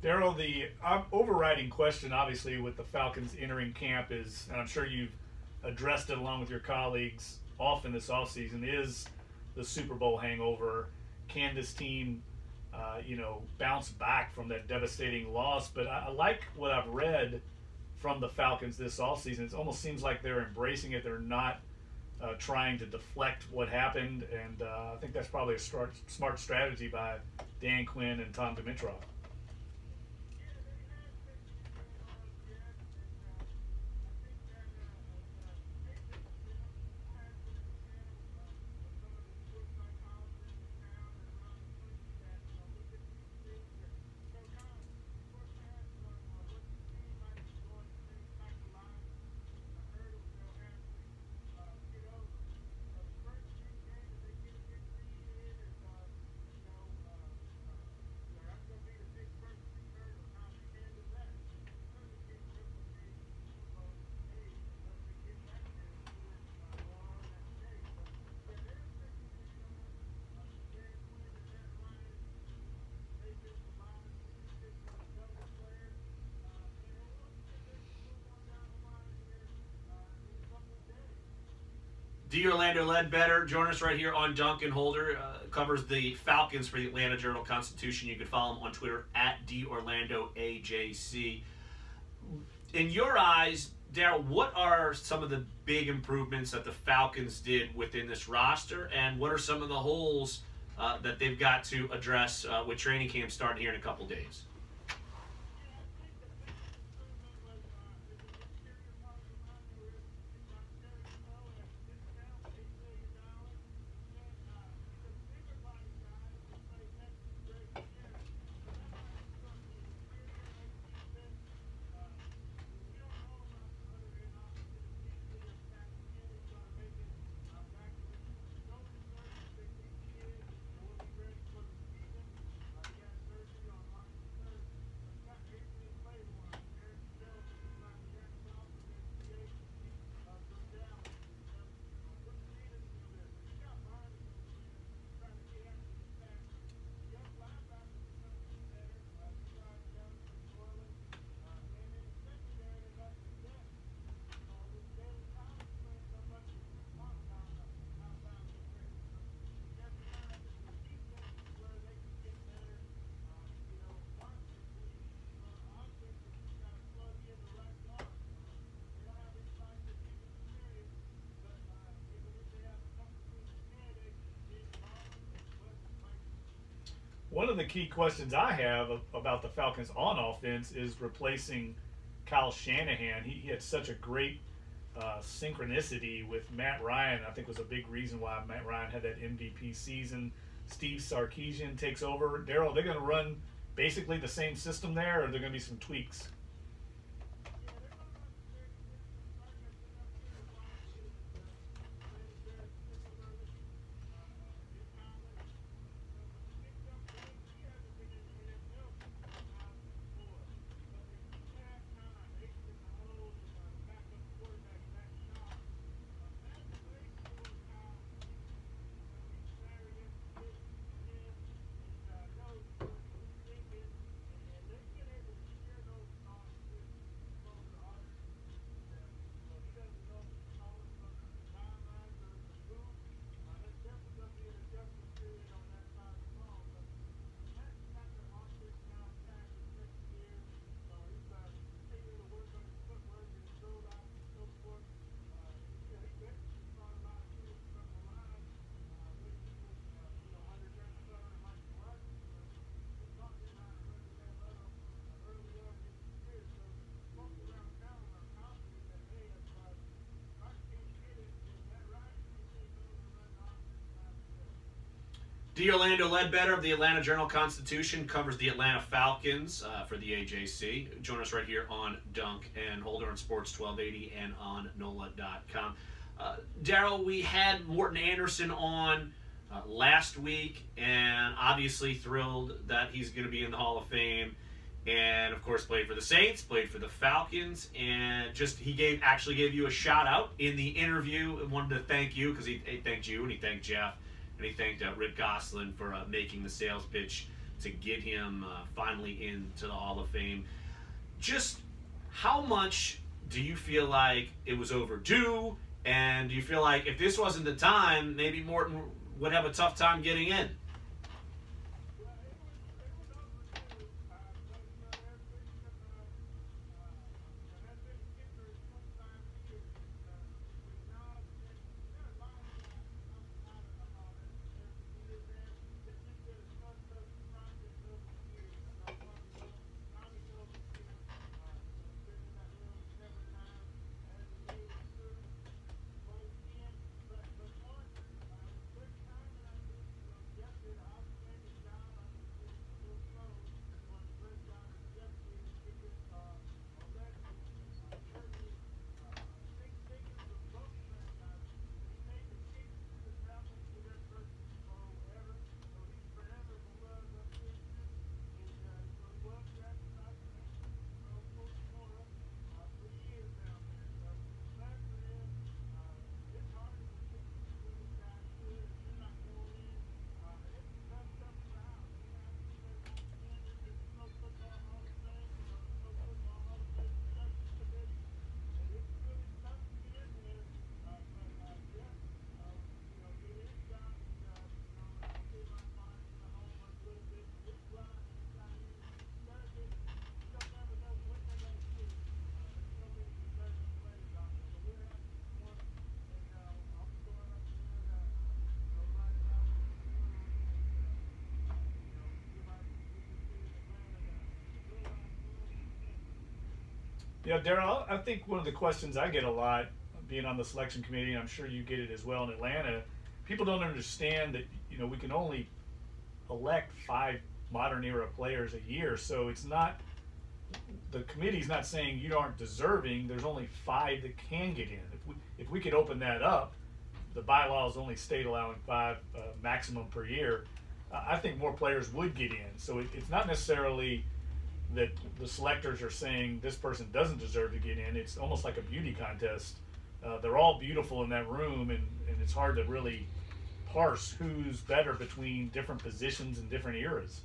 Daryl, the overriding question, obviously, with the Falcons entering camp is, and I'm sure you've addressed it along with your colleagues often this offseason, is the Super Bowl hangover. Can this team, bounce back from that devastating loss? But I like what I've read from the Falcons this offseason. It almost seems like they're embracing it. They're not trying to deflect what happened, and I think that's probably a smart strategy by Dan Quinn and Tom Dimitroff. D. Orlando Ledbetter, join us right here on Dunc and Holder. Covers the Falcons for the Atlanta Journal-Constitution. You can follow him on Twitter at DOrlandoAJC. In your eyes, Daryl, what are some of the big improvements that the Falcons did within this roster, and what are some of the holes that they've got to address with training camp starting here in a couple days? One of the key questions I have about the Falcons on offense is replacing Kyle Shanahan. He had such a great synchronicity with Matt Ryan. I think was a big reason why Matt Ryan had that MVP season. Steve Sarkisian takes over. Daryl, they're going to run basically the same system there, or are there going to be some tweaks? D. Orlando Ledbetter of the Atlanta Journal-Constitution covers the Atlanta Falcons for the AJC. Join us right here on Dunc and Holder on Sports 1280 and on NOLA.com. Daryl, we had Morton Anderson on last week, and obviously thrilled that he's going to be in the Hall of Fame. And of course, played for the Saints, played for the Falcons, and he actually gave you a shout out in the interview. And wanted to thank you because he thanked you and he thanked Jeff. And he thanked Rick Gosselin for making the sales pitch to get him finally into the Hall of Fame. Just how much do you feel like it was overdue? And do you feel like if this wasn't the time, maybe Morton would have a tough time getting in? Yeah, Daryl, I think one of the questions I get a lot being on the selection committee, and I'm sure you get it as well in Atlanta, people don't understand that, we can only elect 5 modern era players a year. So it's not, the committee's not saying you aren't deserving. There's only 5 that can get in. If we could open that up, the bylaws only state allowing 5 maximum per year. I think more players would get in. So it's not necessarily that the selectors are saying this person doesn't deserve to get in. It's almost like a beauty contest. They're all beautiful in that room, and it's hard to really parse who's better between different positions and different eras.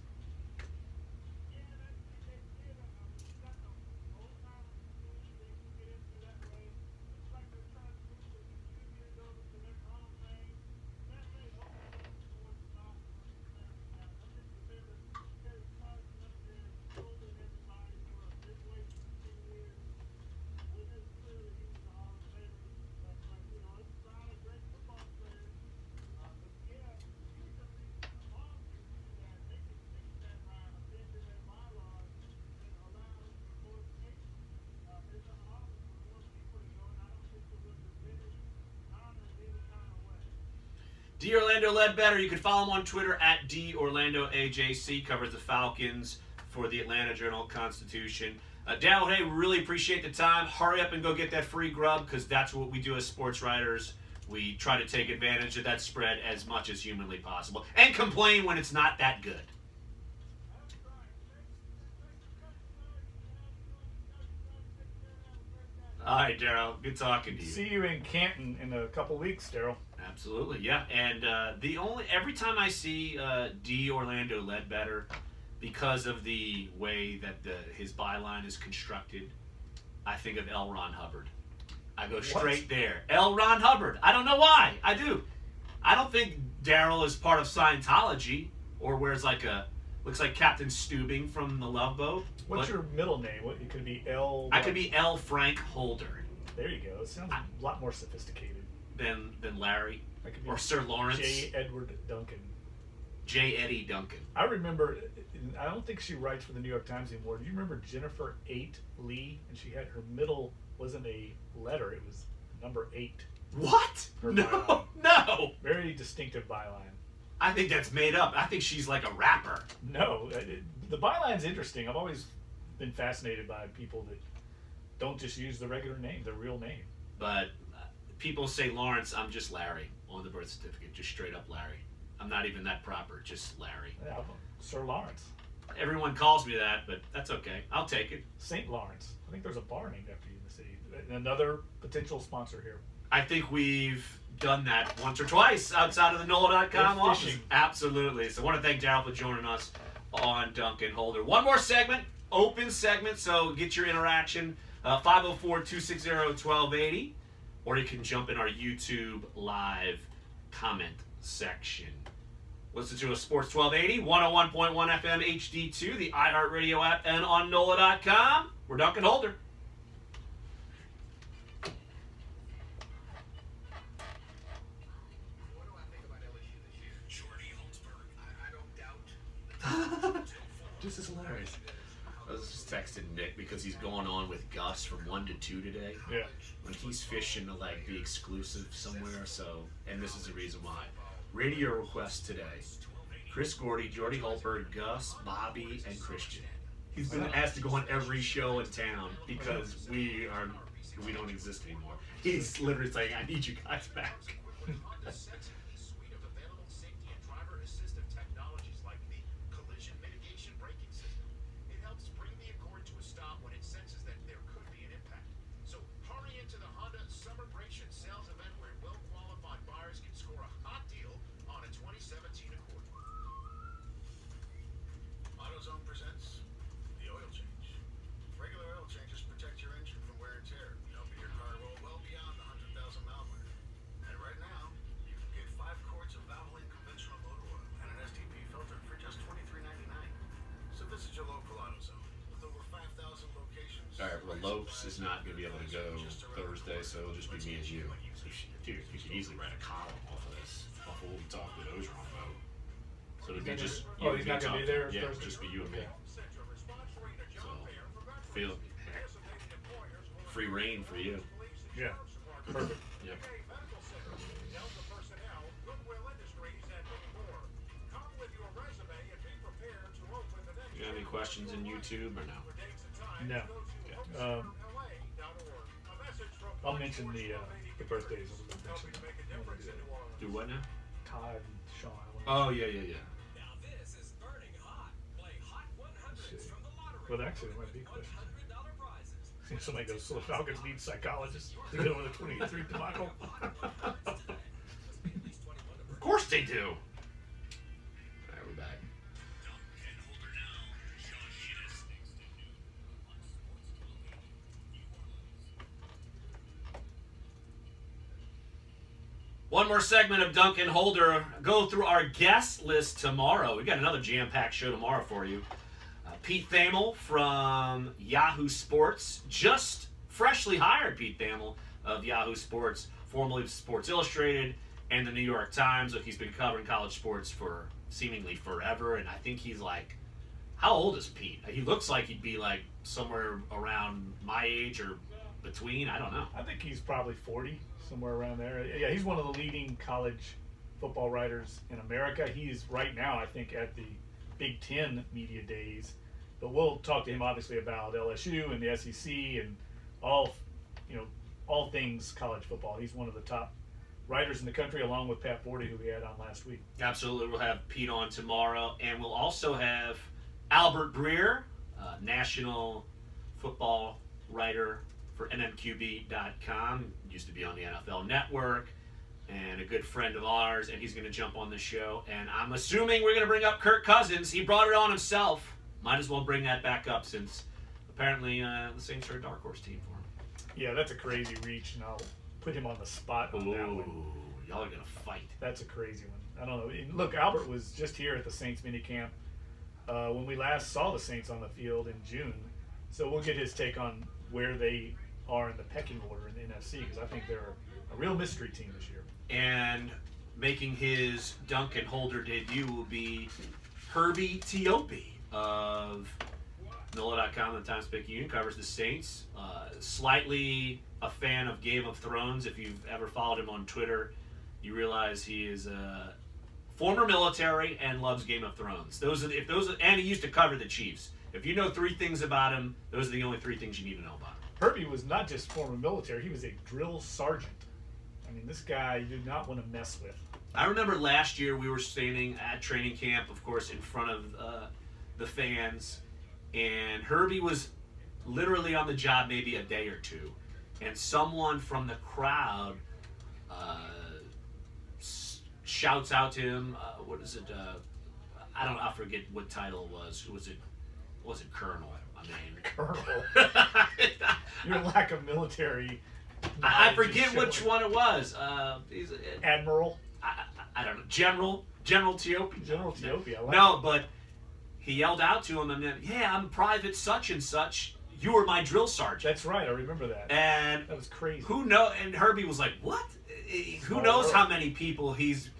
D. Orlando Ledbetter, you can follow him on Twitter at DOrlandoAJC, covers the Falcons for the Atlanta Journal-Constitution. Dal, hey, we really appreciate the time. Hurry up and go get that free grub, because that's what we do as sports writers. We try to take advantage of that spread as much as humanly possible, and complain when it's not that good. All right, Daryl, good talking to you. See you in Canton in a couple weeks, Daryl. Absolutely, yeah. And every time I see D. Orlando Ledbetter, because of the way that his byline is constructed, I think of L. Ron Hubbard. I go straight there. L. Ron Hubbard. I don't know why. I do. I don't think Daryl is part of Scientology or wears looks like Captain Steubing from the Love Boat. What's your middle name? It could be L. I could be L. Frank Holder. There you go. It sounds a lot more sophisticated than Larry I could be or Sir Lawrence. J. Edward Duncan. J. Eddie Duncan. I remember. I don't think she writes for the New York Times anymore. Do you remember Jennifer 8 Lee? And she had her middle wasn't a letter; it was number 8. What? Her No, byline. no. Very distinctive byline. I think that's made up. I think she's like a rapper. No, the byline's interesting. I've always been fascinated by people that don't just use the regular name, their real name. But people say Lawrence, I'm just Larry on the birth certificate, just straight up Larry. I'm not even that proper, just Larry. Yeah, Sir Lawrence. Everyone calls me that, but that's okay. I'll take it. St. Lawrence. I think there's a bar named after you in the city. Another potential sponsor here. I think we've done that once or twice outside of the NOLA.com We're office. fishing. Absolutely. So I want to thank Daryl for joining us on Dunc and Holder. One more segment, open segment, so get your interaction. 504-260-1280, or you can jump in our YouTube live comment section. Listen to us, Sports 1280, 101.1 FM HD2, the iHeartRadio app, and on NOLA.com. We're Dunc and Holder. What do I think about LSU this year? Jordy Holtzberg. I don't doubt. This is hilarious. I was just texting Nick because he's going on with Gus from 1 to 2 today. Yeah. When he's fishing to like be exclusive somewhere, so, and this is the reason why. Radio requests today: Chris Gordy, Jordy Holtberg, Gus, Bobby, and Christian. He's been asked to go on every show in town because we don't exist anymore. He's literally saying, "I need you guys back." Honda's SXP suite of available safety and driver assistive technologies like the collision mitigation braking system. It helps bring the Accord to a stop when it senses that there could be an impact. So hurry into the Honda Celebration Sales event where well-qualified buyers can score a hot deal on a 2017 Accord. AutoZone presents the oil change. Regular oil changes protect your engine from wear and tear, helping your car roll well beyond the 100,000-mile mark. And right now, you can get 5 quarts of Valvoline conventional motor oil and an STP filter for just $23.99. So visit your local AutoZone with over 5,000 locations. All right, well, Lopes is not going to be able to go Thursday, so it'll just be me and you. So, dude, you could easily write a column off of this, off of what we talked with Ogeron about. So it'll be just you and he's me not gonna be talking. there Yeah, Thursday? just be you and me. So, feel free reign for you. Yeah. Perfect. Yep. You got any questions in YouTube or no? No. I'll mention the birthdays. I'm gonna do that. Do what now? Todd and Sean. Oh, yeah. Now this is burning hot. Play Hot 100s from the lottery. Well, actually, there might be questions. $100 prizes. Somebody goes, so the Falcons need psychologists to get over the 23 debacle. Of course they do. All right, we're back. One more segment of Dunc and Holder. Go through our guest list tomorrow. We've got another jam-packed show tomorrow for you. Pete Thamel from Yahoo Sports. Just freshly hired Pete Thamel of Yahoo Sports, formerly of Sports Illustrated and the New York Times. Look, he's been covering college sports for seemingly forever, and I think he's like, how old is Pete? He looks like he'd be like somewhere around my age or between. I don't know. I think he's probably 40, somewhere around there. Yeah, he's one of the leading college football writers in America. He's right now, I think, at the Big Ten media days. But we'll talk to him obviously about LSU and the SEC and all things college football. He's one of the top writers in the country, along with Pat Forty, who we had on last week. Absolutely. We'll have Pete on tomorrow, and we'll also have Albert Breer, national football writer for NMQB.com. Used to be on the NFL Network, and a good friend of ours, and he's going to jump on the show. And I'm assuming we're going to bring up Kirk Cousins. He brought it on himself. Might as well bring that back up since apparently the Saints are a dark horse team for him. Yeah, that's a crazy reach, and I'll put him on the spot on that one. Y'all are going to fight. That's a crazy one. I don't know. And look, Albert was just here at the Saints minicamp when we last saw the Saints on the field in June. So we'll get his take on where they are in the pecking order in the NFC, because I think they're a real mystery team this year. And making his Dunc and Holder debut will be Herbie Teope of NOLA.com, the Times-Picayune, covers the Saints. Slightly a fan of Game of Thrones. If you've ever followed him on Twitter, you realize he is a former military and loves Game of Thrones. And he used to cover the Chiefs. If you know 3 things about him, those are the only 3 things you need to know about him. Herbie was not just former military; he was a drill sergeant. I mean, this guy you did not want to mess with. I remember last year we were standing at training camp, of course, in front of the fans, and Herbie was literally on the job maybe a day or two, and someone from the crowd shouts out to him, I forget what title it was. Who was it? Was it Colonel? I mean, Colonel. Your lack of military. I knowledge forget is which showing. one it was. He's, Admiral. I don't know. General Teope. General Teope. I like No, but he yelled out to him, and then, yeah, I'm Private such and such. You were my drill sergeant. That's right. I remember that. And That was crazy. who know? And Herbie was like, "What? Who Small knows world. how many people he's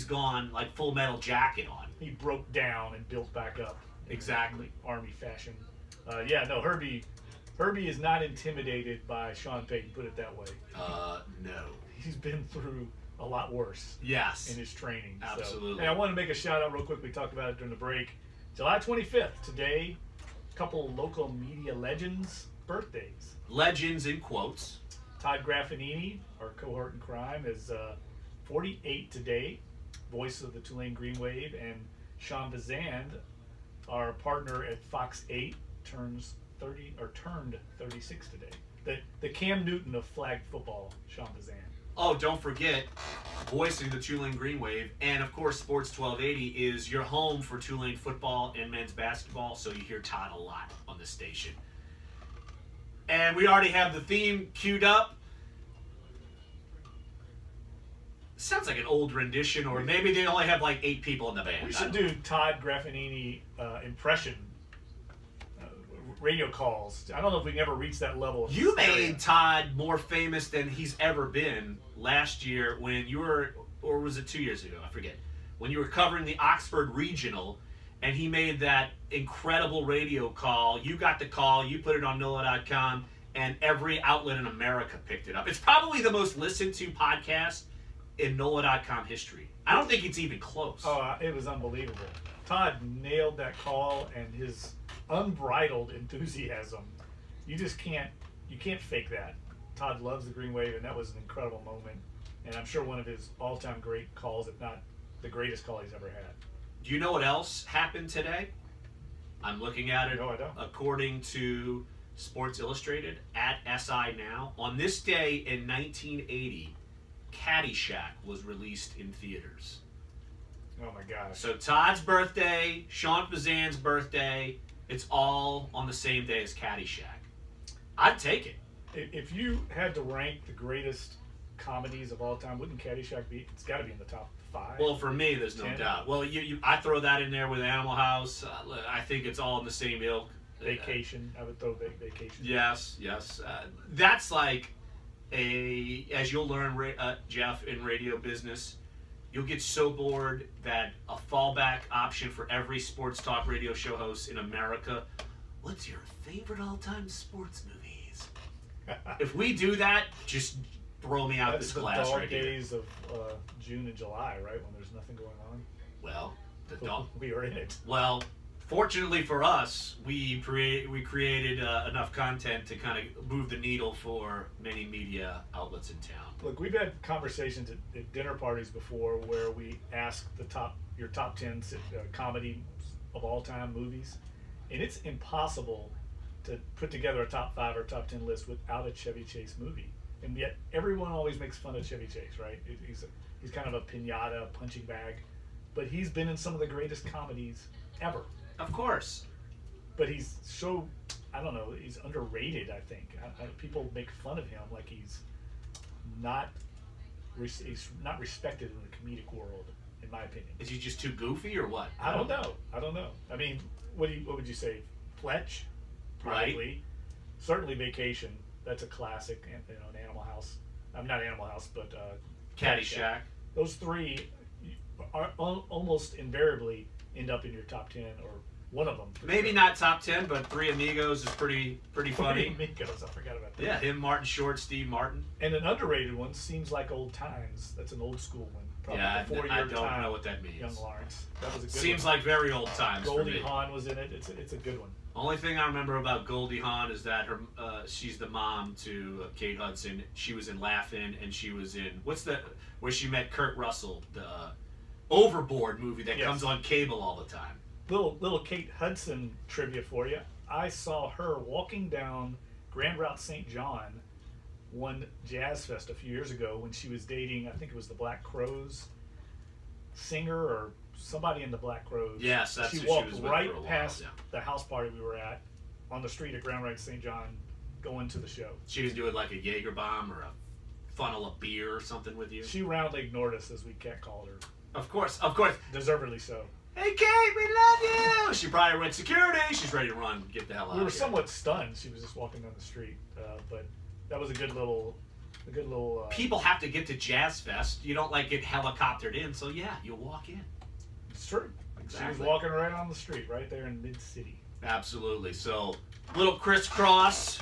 gone like Full Metal Jacket on?" He broke down and built back up. Exactly. Army fashion. Yeah, no, Herbie is not intimidated by Sean Payton, put it that way. No. He's been through a lot worse Yes. in his training. Absolutely. So. And I want to make a shout out real quick. We talked about it during the break. July 25th, today, a couple local media legends' birthdays. Legends in quotes. Todd Graffinini, our cohort in crime, is 48 today, voice of the Tulane Green Wave, and Sean Bazand, our partner at Fox 8, turned 36 today. The Cam Newton of flag football, Sean Bazand. Oh, don't forget, voicing the Tulane Green Wave, and of course, Sports 1280 is your home for Tulane football and men's basketball, so you hear Todd a lot on this station. And we already have the theme queued up. Sounds like an old rendition, or maybe they only have like 8 people in the band. We should do Todd Graffinini impression radio calls. I don't know if we can ever reach that level. Of You hysteria. made Todd more famous than he's ever been last year when you were, or was it 2 years ago? I forget. When you were covering the Oxford Regional, and he made that incredible radio call. You got the call. You put it on NOLA.com, and every outlet in America picked it up. It's probably the most listened to podcast in NOLA.com history. I don't think it's even close. Oh, it was unbelievable. Todd nailed that call, and his unbridled enthusiasm. You can't fake that. Todd loves the Green Wave, and that was an incredible moment. And I'm sure one of his all-time great calls, if not the greatest call he's ever had. Do you know what else happened today? I'm looking at it. No, I don't. According to Sports Illustrated at SI Now, on this day in 1980, Caddyshack was released in theaters. Oh my gosh. So Todd's birthday, Sean Bazan's birthday, it's all on the same day as Caddyshack. I'd take it. If you had to rank the greatest comedies of all time, wouldn't Caddyshack be? It's got to be in the top 5. Well, for me, there's no 10. doubt. Well, I throw that in there with Animal House. I think it's all in the same ilk. Vacation. I would throw Vacation. Yes. That's like as you'll learn, Jeff, in radio business, you'll get so bored that a fallback option for every sports talk radio show host in America, what's your favorite all-time sports movies? If we do that, just throw me out That's this the class dog right here. days of June and July, right? When there's nothing going on. Well, We were in it. Well, fortunately for us, we created enough content to kind of move the needle for many media outlets in town. Look, we've had conversations at dinner parties before where we ask your top 10 comedy of all time movies, and it's impossible to put together a top 5 or top 10 list without a Chevy Chase movie. And yet everyone always makes fun of Chevy Chase, right? He's kind of a pinata, a punching bag, but he's been in some of the greatest comedies ever. Of course. But he's so, I don't know, he's underrated, I think. People make fun of him like he's not respected in the comedic world, in my opinion. Is he just too goofy or what? I don't know. I mean, what would you say? Fletch? Right. Probably. Certainly Vacation. That's a classic. And, an Animal House. Not Animal House, but Caddyshack. Those 3 are almost invariably end up in your top 10 or one of them. Maybe not top 10, but Three Amigos is pretty funny. Amigos, I forgot about that. Yeah, him, Martin Short, Steve Martin. And an underrated one, Seems Like Old Times. That's an old school one. Probably Yeah, before I your don't time, know what that means. Young Lawrence. That was a good Seems one. like very old times for Goldie me. Hawn was in it. It's a good one. Only thing I remember about Goldie Hawn is that she's the mom to Kate Hudson. She was in Laugh-In, and she was in where she met Kurt Russell, the Overboard movie that comes on cable all the time. Little Kate Hudson trivia for you. I saw her walking down Grand Route St. John one Jazz Fest a few years ago when she was dating, I think it was the Black Crowes singer or somebody in the Black Crowes. Yes, that's who she she walked was with right for a while, past yeah. the house party we were at on the street at Grand Rapids St. John, going to the show. She was doing like a Jaeger bomb or a funnel of beer or something with you. She roundly ignored us, as we catcalled her. Of course. Deservedly so. Hey, Kate, we love you. She probably went security. She's ready to run. Get the hell out We were of here. somewhat stunned. She was just walking down the street, but that was a good little. People have to get to Jazz Fest. You don't like get helicoptered in, so yeah, you'll walk in. It's true. She Exactly. was walking right on the street, right there in mid-city. Absolutely. So, little crisscross,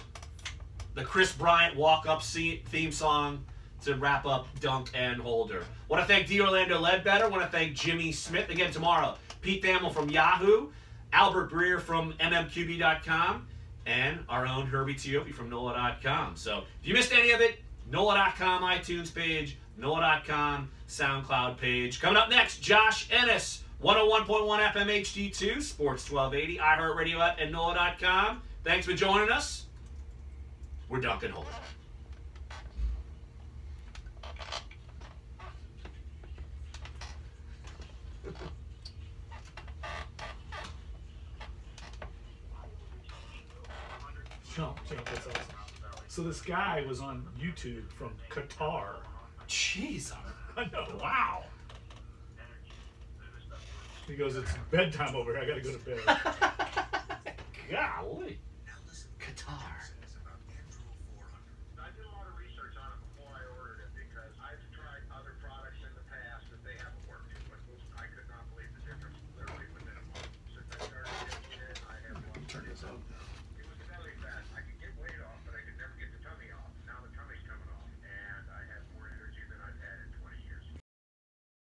the Chris Bryant walk-up theme song to wrap up Dunc and Holder. Want to thank D. Orlando Ledbetter. Want to thank Jimmy Smith. Again, tomorrow, Pete Thamel from Yahoo, Albert Breer from mmqb.com, and our own Herbie Tiopi from NOLA.com. So, if you missed any of it, NOLA.com iTunes page, NOLA.com SoundCloud page. Coming up next, Josh Ennis, 101.1 FM HD2, Sports 1280, iHeartRadio app, and NOLA.com. Thanks for joining us. We're Dunc and Holder. Jump, that's awesome. So this guy was on YouTube from Qatar. Jeez. I know. Wow. He goes, it's bedtime over here. I got to go to bed. Golly. Qatar.